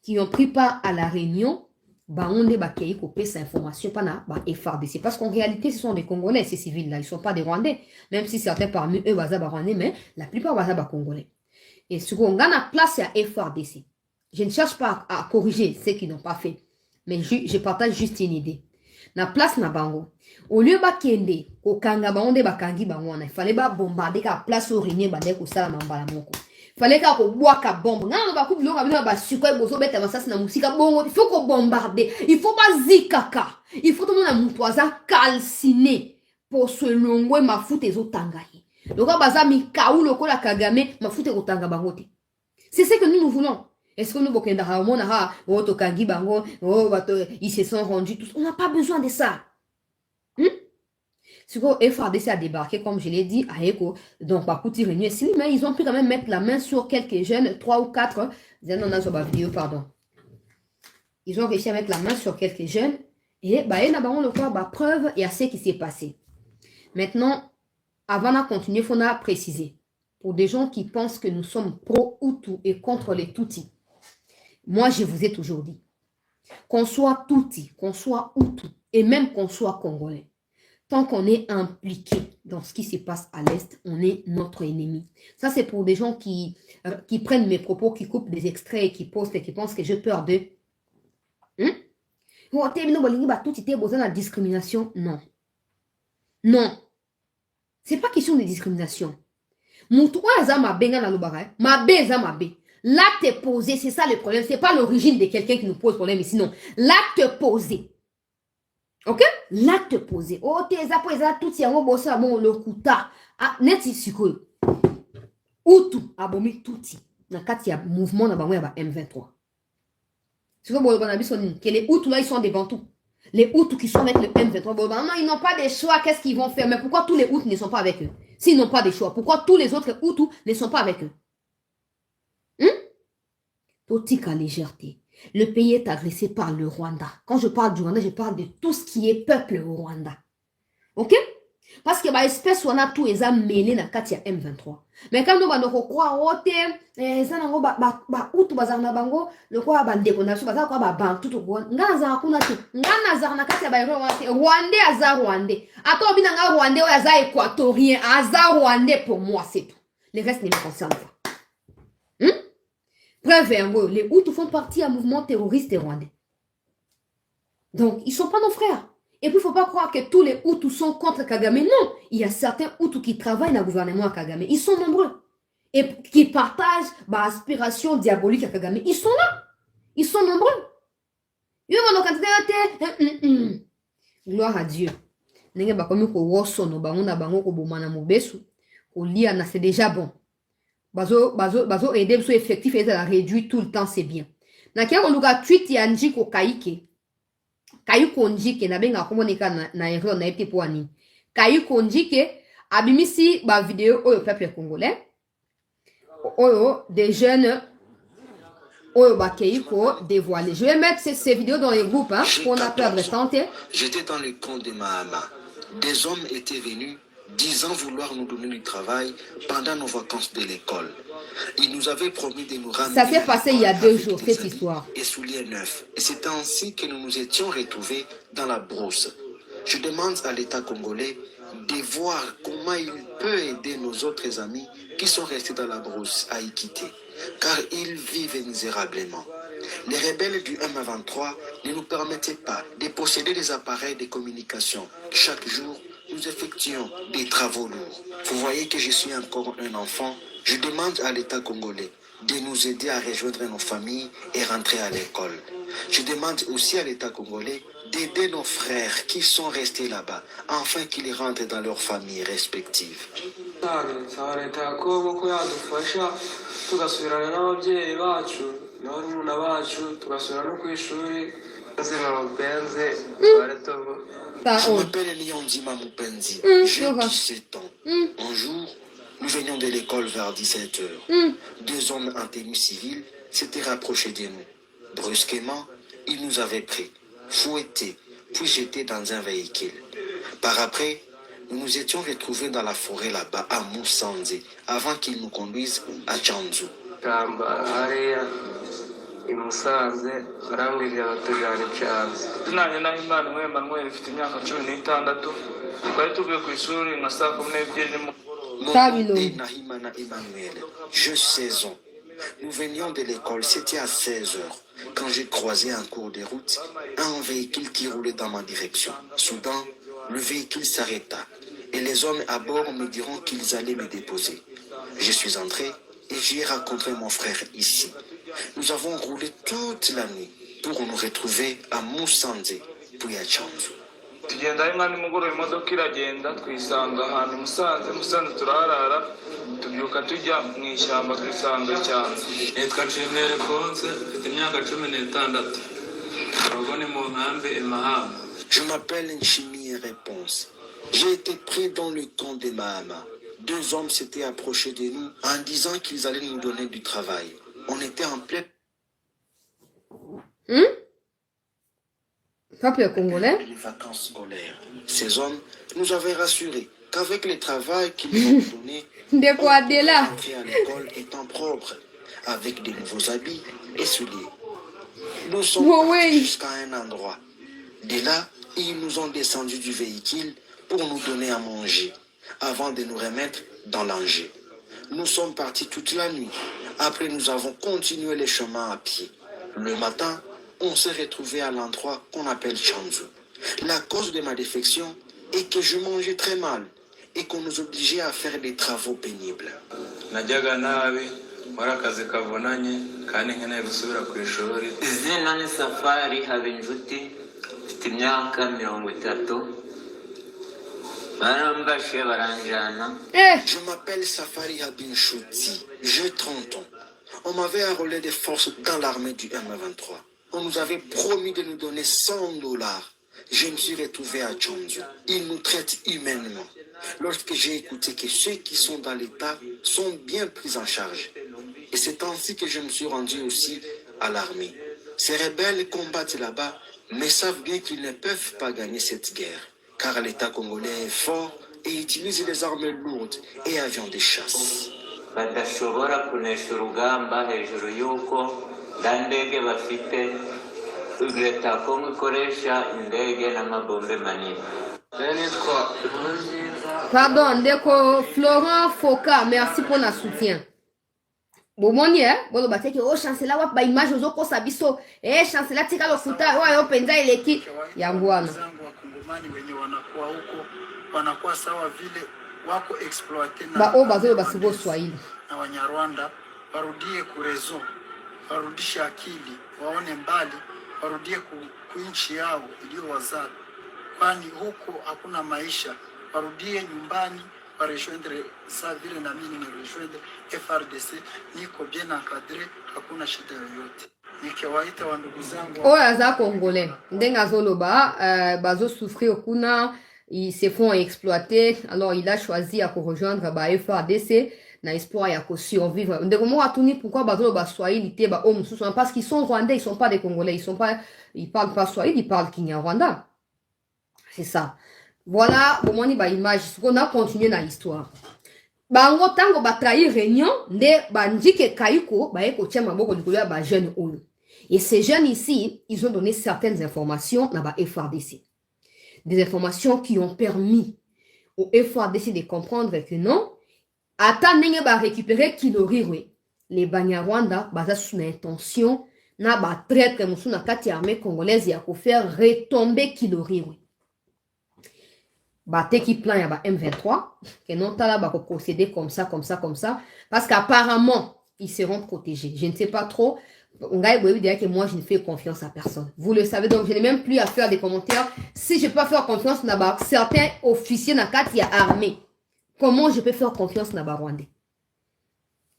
qui ont pris part à la réunion on est bakei copier cette information pas FARDC parce qu'en réalité ce sont des Congolais ces civils là ils sont pas des Rwandais même si certains parmi eux baza Rwandais mais la plupart baza Congolais et ce qu'on a place à FARDC je ne cherche pas à corriger ceux qui n'ont pas fait Mais je partage juste une idée. Na place na bango. Au lieu ba kende, ko kanga bango de bakangi bango wana. Il fallait ba bombarder ka place au réunion bande ko sala mambala moko. Il fallait ka ko bois ka bombe. Ngana ba coupe longa bino ba suko bozo beta masas na musika bongo. Il faut ko bombarder. Il faut pas zikaka. Il faut tout le monde a mutoisa calciné pour se longwe mafuta ezotangai. Donc baza mi kaou lokola Kagame mafuta kotanga bangote. C'est ce que nous voulons. Est-ce que nous bokendara mona oh tokangi bango oh bato ils se sont rendus tous. On n'a pas besoin de ça. Ce que FARDC a débarqué, comme je l'ai dit, à Eko, donc par Kouti Réunion, mais ils ont pu quand même mettre la main sur quelques jeunes, 3 ou 4, vidéo, pardon. Ils ont réussi à mettre la main sur quelques jeunes, et bah, il y a le quoi, bah, preuve, et à ce qui s'est passé. Maintenant, avant de continuer, il faut préciser. Pour des gens qui pensent que nous sommes pro-Hutu et contre les Tutsis, moi, je vous ai toujours dit, qu'on soit Tutsi, qu'on soit Hutu, et même qu'on soit Congolais, tant qu'on est impliqué dans ce qui se passe à l'Est, on est notre ennemi. Ça, c'est pour des gens qui prennent mes propos, qui coupent des extraits et qui postent et qui pensent que j'ai peur d'eux. La discrimination, non. Non. C'est pas question de discrimination. L'acte posé, c'est ça le problème. C'est pas l'origine de quelqu'un qui nous pose problème ici, non. L'acte posé. Ok? L'acte posé. Oh, t'es après tout si on bosse bon le kuta. Ah, net ici quoi. Hutu abomi tuti. Na kati ya mouvement na bango ya M23. C'est que bon que les Hutus là ils sont devant tout. Les Hutus qui sont avec le M23, bon, non, ils n'ont pas de choix, qu'est-ce qu'ils vont faire? Mais pourquoi tous les Hutus ne sont pas avec eux? S'ils n'ont pas de choix, pourquoi tous les autres Hutus ne sont pas avec eux? Politique à légèreté. Le pays est agressé par le Rwanda. Quand je parle du Rwanda, je parle de tout ce qui est peuple au Rwanda. Ok? Parce que l'espèce, on a tout les âmes mêlés dans le M23. Mais quand nous allons croire, Hutu bazarna bango, le quoi bandeko na suba kwa bantu to kwa ngaza kuna tu ngana na kati ya bayro Rwandais aza Rwandais. Ato bina nga Rwandais oya aza équatorien, aza Rwandais pour moi c'est tout. Le reste ne me concerne pas. Bref, les Hutus font partie d'un mouvement terroriste rwandais. Donc, ils ne sont pas nos frères. Et puis, il ne faut pas croire que tous les Hutus sont contre Kagame. Non, il y a certains Hutus qui travaillent dans le gouvernement à Kagame. Ils sont nombreux. Et qui partagent l'aspiration diabolique à Kagame. Ils sont là. Ils sont nombreux. Gloire à Dieu. C'est déjà bon. Bazo aider so effectif et la réduit tout le temps c'est bien. Na kia oluga tweet ya njiko kaike. Kayuko njike na benga komonika na erreur na ete po ani. Kayuko njike abimisi ba vidéo oyo peuple congolais. Oyo des jeunes oyo ba kayuko dévoilé. Je vais mettre ces vidéos dans les groupes hein pour ne pas perdre temps. J'étais dans le camp de Mahama. Des hommes étaient venus disant vouloir nous donner du travail pendant nos vacances de l'école. Ils nous avaient promis de nous ramener. Ça s'est passé il y a 2 jours, cette histoire. Et souliers neufs. Et c'est ainsi que nous nous étions retrouvés dans la brousse. Je demande à l'État congolais de voir comment il peut aider nos autres amis qui sont restés dans la brousse à y quitter. Car ils vivent misérablement. Les rebelles du M23 ne nous permettaient pas de posséder des appareils de communication. Chaque jour, nous effectuons des travaux lourds. Vous voyez que je suis encore un enfant. Je demande à l'État congolais de nous aider à rejoindre nos familles et rentrer à l'école. Je demande aussi à l'État congolais d'aider nos frères qui sont restés là-bas, afin qu'ils rentrent dans leurs familles respectives. Je m'appelle Liandima Mupenzi, j'ai 17 ans. Un jour, nous venions de l'école vers 17 h. 2 hommes en tenue civile s'étaient rapprochés de nous. Brusquement, ils nous avaient pris, fouettés, puis jetés dans un véhicule. Par après, nous nous étions retrouvés dans la forêt là-bas à Moussanze, avant qu'ils nous conduisent à Tchanzu. Musanze barambwira batujyana icyanzu nanjye naho Imana mwe Emmanuel ifite imyaka 16 twari tuvuye ku ishuri nka saa 12 Mon nom est Nahimana Emmanuel, j'ai 16 ans. Nous venions de l'école, c'était à 16 heures, quand j'ai croisé en cours de route un véhicule qui roulait dans ma direction. Soudain, le véhicule s'arrêta et les hommes à bord me diront qu'ils allaient me déposer. Je suis entré et j'ai rencontré mon frère ici. Nous avons roulé toute la nuit pour nous retrouver à Musanze, puis à Chanzu. tugenda rimwe nimugoroba imodoka iragenda twisanga ahantu musanze turaharara tubyuka tujya mu ishyamba twisanga cyane. Nitwa Nshimiyere Konse, mfite imyaka 16. Urugo ni mu nkambi i Mahama. Je m'appelle Nchimi Réponse. J'ai été pris dans le camp de Mahama. 2 hommes s'étaient approchés de nous en disant qu'ils allaient nous donner du travail. On était en plein Peuple congolais. les vacances scolaires. Ces hommes nous avaient rassurés qu'avec le travail qu'ils nous donné, De quoi de là? entrer à l'école étant propre, avec de nouveaux habits et souliers. Nous sommes Ouais, partis ouais. jusqu'à un endroit. De là, ils nous ont descendu du véhicule pour nous donner à manger, avant de nous remettre dans l'engin. Nous sommes partis toute la nuit. Après, nous avons continué le chemin à pied. Le matin, on s'est retrouvés à l'endroit qu'on appelle Chanzu. La cause de ma défection est que je mangeais très mal et qu'on nous obligeait à faire des travaux pénibles. Najyaga nabi, wari akazi kavunanye kandi nkeneye gusubira ku ishuri. Izina ni Safari Habinjuti, mfite imyaka 30. Barambashe baranjana. Je m'appelle Safari Habinchouti, j'ai 30 ans. On m'avait enrôlé de force dans l'armée du M23. On nous avait promis de nous donner $100. Je me suis retrouvé à Chanzu. Ils nous traitent humainement. Lorsque j'ai écouté que ceux qui sont dans l'État sont bien pris en charge. Et c'est ainsi que je me suis rendu aussi à l'armée. Ces rebelles combattent là-bas, mais savent bien qu'ils ne peuvent pas gagner cette guerre. Car l'État congolais est fort et utilise les armes lourdes et avions de chasse. Badashobora kunesha urugamba hejuru y'uko nta ndege bafite. Leta Kongo ikoresha indege n'amabombe manini. Nitwa Pardon, ndeko Florent Foka, merci pour le soutien. Bomoni bolo bateke o chancela wa ba image ozoko sabiso chancela tika lofuta wa yo penza eleki ya ngwana. Zangu wakongomani wenye wanakuwa huko wanakuwa sawa vile wako exploite Ba o bazolo basibo Swahili. na Wanyarwanda warudie kurezo, warudishe akili, waone mbali, warudie kuinchi yao iliyowazaa, kwani huko hakuna maisha. Warudie nyumbani, warejoindre sa vile na mimi nirejoindre FRDC, niko bien encadré, hakuna shida yoyote. Nikiwaita wa ndugu zangu O aza congolais, ndenga zoloba bazo souffrir kuna, ils se font exploiter, alors il a choisi à rejoindre ba FRDC na espoir ya ko survivre. Ndeko mo atuni pourquoi bazolo ba Swahili te ba homme sous parce qu'ils sont rwandais, ils sont pas des congolais, ils parlent pas Swahili, ils parlent Kinyarwanda. C'est ça. Voilà, bon moni ba image, on a continué dans l'histoire. Bango tango ba trahir réunion, nde bandike kaiko ba eko tia maboko likolo ya ba jeunes oyo. Et ces jeunes ici, ils ont donné certaines informations dans la FRDC. Des informations qui ont permis au FRDC de comprendre que non, attendez ba récupérer Kiloriwe. Les Banyarwanda baza sous l'intention na ba traître musu na kati armée congolaise ya ko faire retomber Kiloriwe. Bate qui plan ya ba M23 que non tala ba ko procéder comme ça parce qu'apparemment ils seront protégés. Je ne sais pas trop. On va dire que moi je ne fais confiance à personne. Vous le savez, donc je n'ai même plus à faire des commentaires. Si je peux faire confiance à certains officiers dans la armée, comment je peux faire confiance à Rwandais?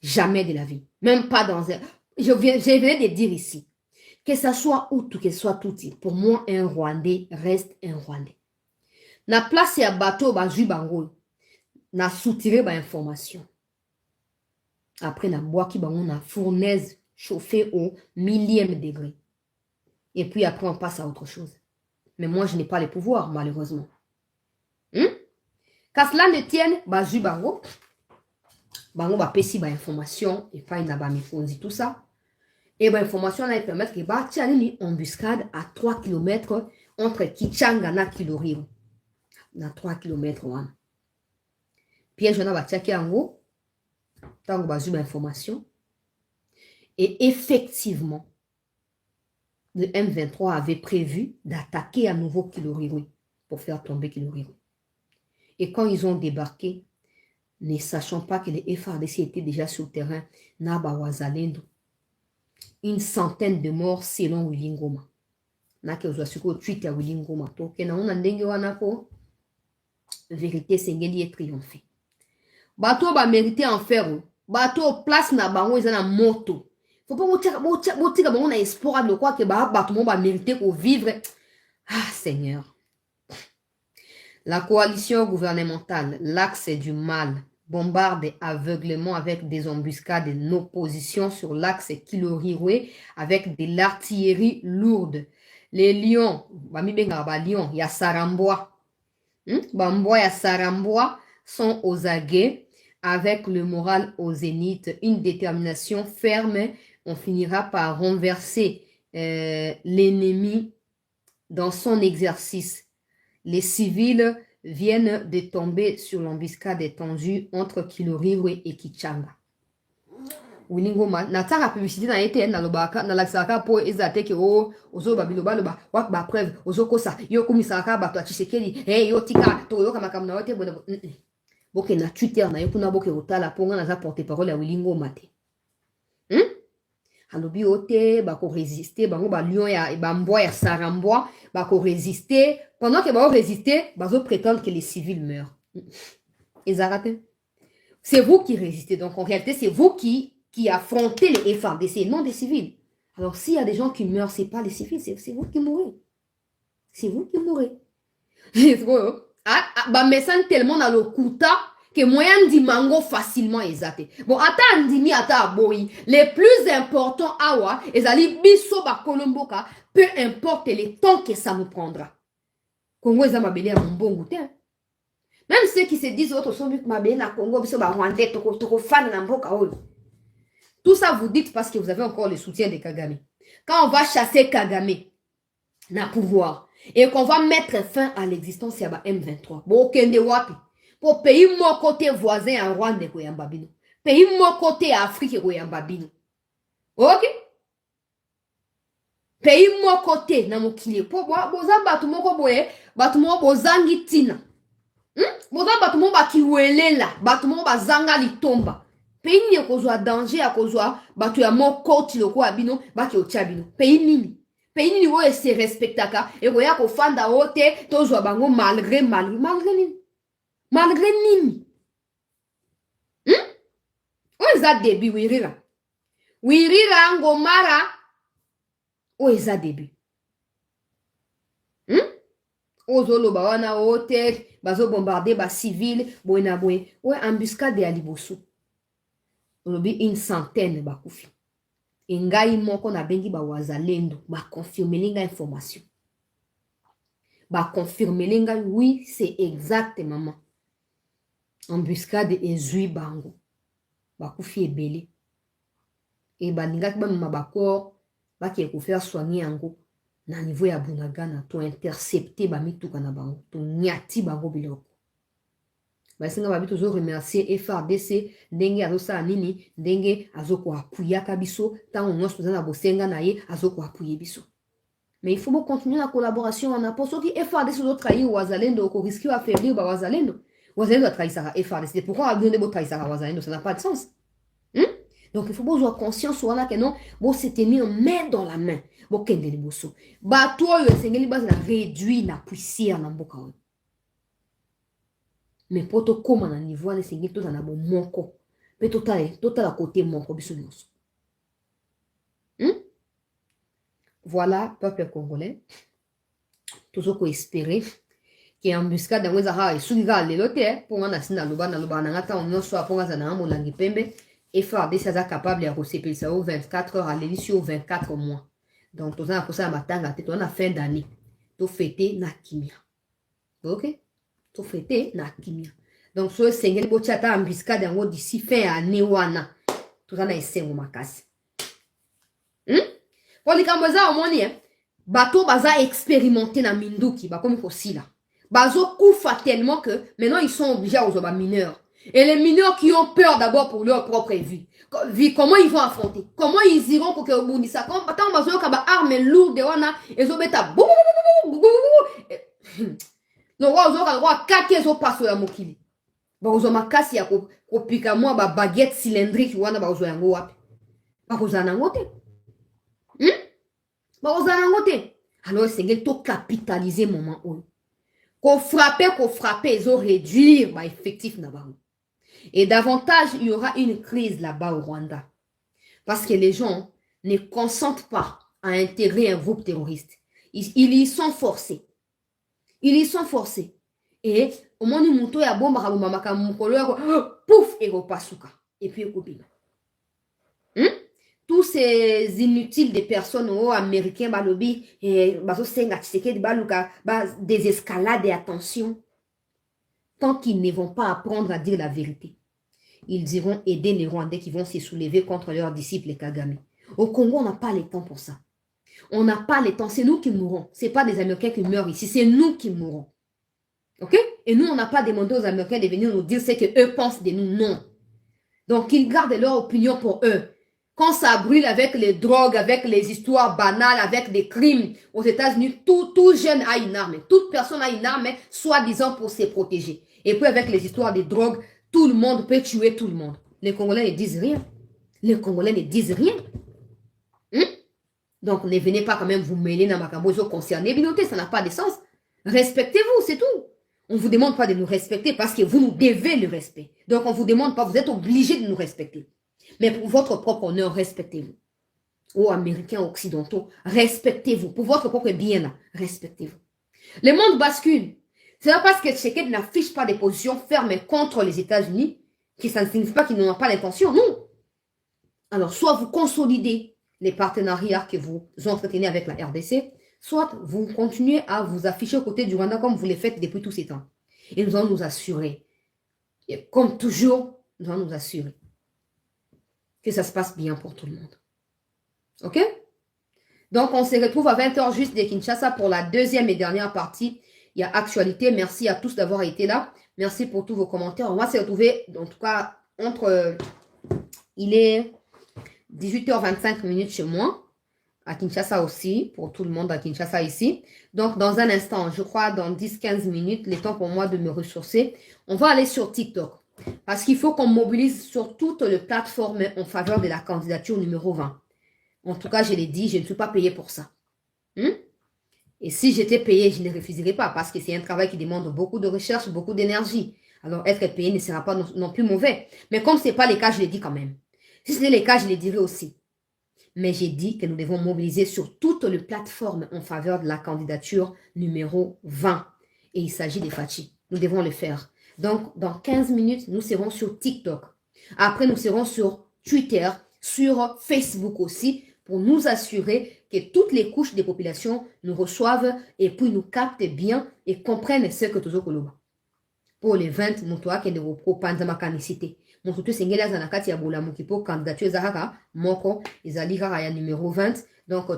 Jamais de la vie. Même pas dans un... Je venais de dire ici, que ça soit Hutu, que ce soit Tutsi, pour moi un Rwandais reste un Rwandais. Na place ya bateau bazui bango, na soutiré ba information. Après na bois qui bango na fournaise chauffé au 1000e degré. Et puis après, on passe à autre chose. Mais moi, je n'ai pas le pouvoir, malheureusement. Qu'à cela ne tienne, bazu bango ba pesi ba information, et pas une abamifonzi, tout ça. Et ba information, là, permettre que ba tienne une embuscade à 3 km entre Kichanga na Kiloriwe. Na 3 km, wana. Puis, je n'ai pas tchaki ango, tant que bazu ba information. Et effectivement, le M23 avait prévu d'attaquer à nouveau Kiloriri pour faire tomber Kiloriri. Et quand ils ont débarqué, ne sachant pas que les FARDC étaient déjà sur le terrain, Naba Wazalendo, une centaine de morts selon Willy Ngoma. Nake ozwasuko tweet ya Willy Ngoma. Toke na una ndenge wana ko vérité sengeli est triomphé. Bato ba mérité en faire. Bato place na bango eza na moto. Faut pas botika bango na espoir de quoi que bato mo ba mérité ko vivre. Ah Seigneur. La coalition gouvernementale, l'axe du mal, bombarde aveuglément avec des embuscades nos positions sur l'axe Kiloriwe avec de l'artillerie lourde. Les lions, il y a Sarambois. Bambois et Sarambois sont aux aguets avec le moral au zénith, une détermination ferme. On finira par renverser l'ennemi dans son exercice. Les civils viennent de tomber sur l'embuscade étendue entre Kiloriwe et Kichanga. Winingoma, nataka publicité na été na lobaka na laksaka po ezate ke o ozo babiloba loba wak ba preuve ozo kosa yo komisaka bato a Tshisekedi yo tika to yo kama kamna wote bona boke na Twitter na yo kuna boke otala ponga na za porte-parole ya Winingoma te. Alobi ote bako résister bango ba lion ya bamboa ya Sarambois bako résister pendant que bako résister bazo prétendre que les civils meurent. Ezarate. C'est vous qui résistez donc en réalité c'est vous qui affrontez les FARDC, non des civils. Alors s'il y a des gens qui meurent, c'est pas les civils, c'est vous qui mourrez. C'est vous qui mourrez. Bah message tellement dans le kuta que moyen dit mango facilement exacté. Bon, attends ndimi ata boy. Les plus importants awa, ezali biso ba kolomboka, peu importe le temps que ça nous prendra. Congo ezama belé à mon bon goûter. Même ceux qui se disent autres sont mieux que ma belé na Congo biso ba rwandais toko fan na mboka olo. Tout ça, vous dites parce que vous avez encore le soutien de Kagame. Quand on va chasser Kagame, na pouvoir, et qu'on va mettre fin à l'existence de M23, bon, kende wapi, pour pays mon côté voisin en Rwanda, pays mon côté Afrique, ok? Pays mon côté, na mokili, pour boza batu moko boye, batu moko bozangi tina. Boza batu moko bakiwelela, batu moko bazanga litomba. Pays ni kozwa danger akozwa batu ya moko tiloko abino baki ochabino pays nini wo se respectaka e koya ko fanda ote tozwa bango malgré nini o eza début wirira ngomara o eza début ozoloba wana ote bazo bombarder ba civil boina boy o embuscade ya liboso. Une centaine bakufi. Engai moko na bengi ba wazalendo ba confirmer linga information. Ba confirmer linga oui, c'est exactement maman. Embuscade ezui bango. Bakufi ebele. Et ba linga ba mabakor ba ki ko faire soigner yango na niveau ya Bunagana to intercepter ba mituka na bango, to nyati bango biloko. Basinga babi toujours remercier FARDC ndenge azosa nini ndenge azoko apuya kabiso tant on se na bosenga na ye azoko apuye biso. Mais il faut continuer la collaboration en apportant qui FARDC doit trahir Wazalendo ko risque à affaiblir ba Wazalendo. Wazalendo a trahi ça FARDC. C'est pourquoi a donné trahir ça Wazalendo, ça n'a pas de sens. Donc il faut avoir conscience voilà que non, bon se tenir main dans la main. Bon kende liboso. Ba toi yo sengeli base na réduire na puissance na mboka. Mais pour te comment na niveau les sengeli tout na bon moko. Mais total à côté moko biso nyonso. Voilà peuple congolais. Toujours ko espérer que embuscade dans ezara esuliga lelo te pour na sina loba na ngata on nyonso aponga na molangi pembe. Et FARDC est capable de recevoir ça au 24 heures à l'édition au 24 mois. Donc, tout ça, pour ça, matanga, tu as fin d'année. Tu fêté na kimia. Ok? Tu fêté na kimia. Donc, ce sengeli bochata embuscade en d'ici fin année wana. Tout ça, na esengo makasi. Pour les kamboza, au moins, bateau baza expérimenté na minduki, bah comme il faut si là. Bazo koufa tellement que maintenant ils sont obligés aux mineurs. Et les mineurs qui ont peur d'abord pour leur propre vie, comment ils vont affronter? Comment ils iront pour que vous disiez ça? Quand on a besoin armes lourdes, ils ont mis ta boum. Le roi, kaki zo paso ya mokili. Bazo makasi ya kopika mwa ba baguette cylindrique wana bazo yango wapi. Bazo nango te. Bazo nango te. Alors c'est to capitaliser moment oyo. Qu'on frappe, ils ont réduire bah, effectif là-bas. Et davantage, il y aura une crise là-bas au Rwanda. Parce que les gens ne consentent pas à intégrer un groupe terroriste. Ils y sont forcés. Ils y sont forcés. Et au moment où il y a bombe, pouf, et repasuka. Et puis, tous ces inutiles des personnes américains, des escalades et attention. Tant qu'ils ne vont pas apprendre à dire la vérité, ils iront aider les Rwandais qui vont se soulever contre leurs disciples, les Kagame. Au Congo, on n'a pas le temps pour ça. On n'a pas le temps. C'est nous qui mourrons. Ce n'est pas des Américains qui meurent ici. C'est nous qui mourrons. OK? Et nous, on n'a pas demandé aux Américains de venir nous dire ce qu'eux pensent de nous. Non. Donc, ils gardent leur opinion pour eux. Quand ça brûle avec les drogues, avec les histoires banales, avec des crimes aux États-Unis, tout jeune a une arme. Toute personne a une arme, soi-disant pour se protéger. Et puis avec les histoires de drogue, tout le monde peut tuer tout le monde. Les Congolais ne disent rien. Les Congolais ne disent rien. Donc ne venez pas quand même vous mêler dans ma cambozo concernée. Binoté, ça n'a pas de sens. Respectez-vous, c'est tout. On ne vous demande pas de nous respecter parce que vous nous devez le respect. Donc on ne vous demande pas, vous êtes obligés de nous respecter. Mais pour votre propre honneur, respectez-vous. Aux Américains occidentaux, respectez-vous. Pour votre propre bien, respectez-vous. Le monde bascule. Ce n'est pas parce que Tshisekedi n'affiche pas des positions fermes contre les États-Unis que ça ne signifie pas qu'ils n'ont pas l'intention. Non. Alors, soit vous consolidez les partenariats que vous entretenez avec la RDC, soit vous continuez à vous afficher aux côtés du Rwanda comme vous le faites depuis tous ces temps. Et nous allons nous assurer, et comme toujours, nous allons nous assurer que ça se passe bien pour tout le monde. OK? Donc, on se retrouve à 20h juste de Kinshasa pour la deuxième et dernière partie. Il y a actualité. Merci à tous d'avoir été là. Merci pour tous vos commentaires. On va se retrouver, en tout cas, il est 18h25 chez moi. À Kinshasa aussi, pour tout le monde à Kinshasa ici. Donc, dans un instant, je crois dans 10-15 minutes, le temps pour moi de me ressourcer. On va aller sur TikTok. Parce qu'il faut qu'on mobilise sur toutes les plateformes en faveur de la candidature numéro 20. En tout cas, je l'ai dit, je ne suis pas payée pour ça. Et si j'étais payée, je ne refuserais pas parce que c'est un travail qui demande beaucoup de recherche, beaucoup d'énergie. Alors, être payé ne sera pas non plus mauvais. Mais comme ce n'est pas le cas, je le dis quand même. Si ce n'est le cas, je le dirai aussi. Mais j'ai dit que nous devons mobiliser sur toutes les plateformes en faveur de la candidature numéro 20. Et il s'agit des Fachi. Nous devons le faire. Donc, dans 15 minutes, nous serons sur TikTok. Après, nous serons sur Twitter, sur Facebook aussi, pour nous assurer que toutes les couches des populations nous reçoivent et puis nous captent bien et comprennent ce que nous avons. Pour les 20, nous avons des repos pendant canicité. Nous avons des zanakati ya bolamu qui pour candidature zahara, moko, ezali kaka ya numéro 20. Donc,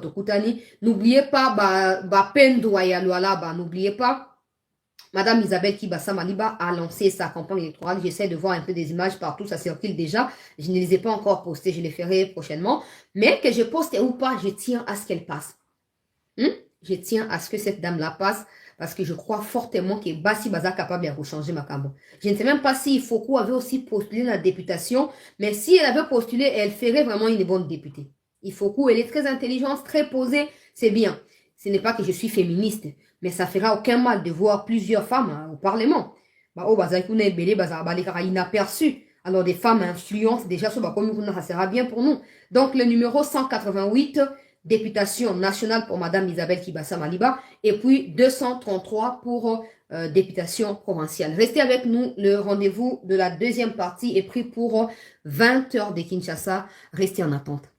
n'oubliez pas, pendo ya loala, n'oubliez pas. Madame Isabelle Kibassa Maliba a lancé sa campagne électorale. J'essaie de voir un peu des images partout, ça circule déjà. Je ne les ai pas encore postées, je les ferai prochainement. Mais que je poste ou pas, je tiens à ce qu'elle passe. Je tiens à ce que cette dame-là passe parce que je crois fortement que Bassi Baza est capable de changer ma cambo. Je ne sais même pas si Foucault avait aussi postulé la députation, mais si elle avait postulé, elle ferait vraiment une bonne députée. Foucault, elle est très intelligente, très posée, c'est bien. Ce n'est pas que je suis féministe, mais ça fera aucun mal de voir plusieurs femmes au Parlement. Inaperçu. Alors des femmes influentes, déjà, ça sera bien pour nous. Donc le numéro 188, députation nationale pour Madame Isabelle Kibassa Maliba, et puis 233 pour députation provinciale. Restez avec nous, le rendez-vous de la deuxième partie est pris pour 20h de Kinshasa. Restez en attente.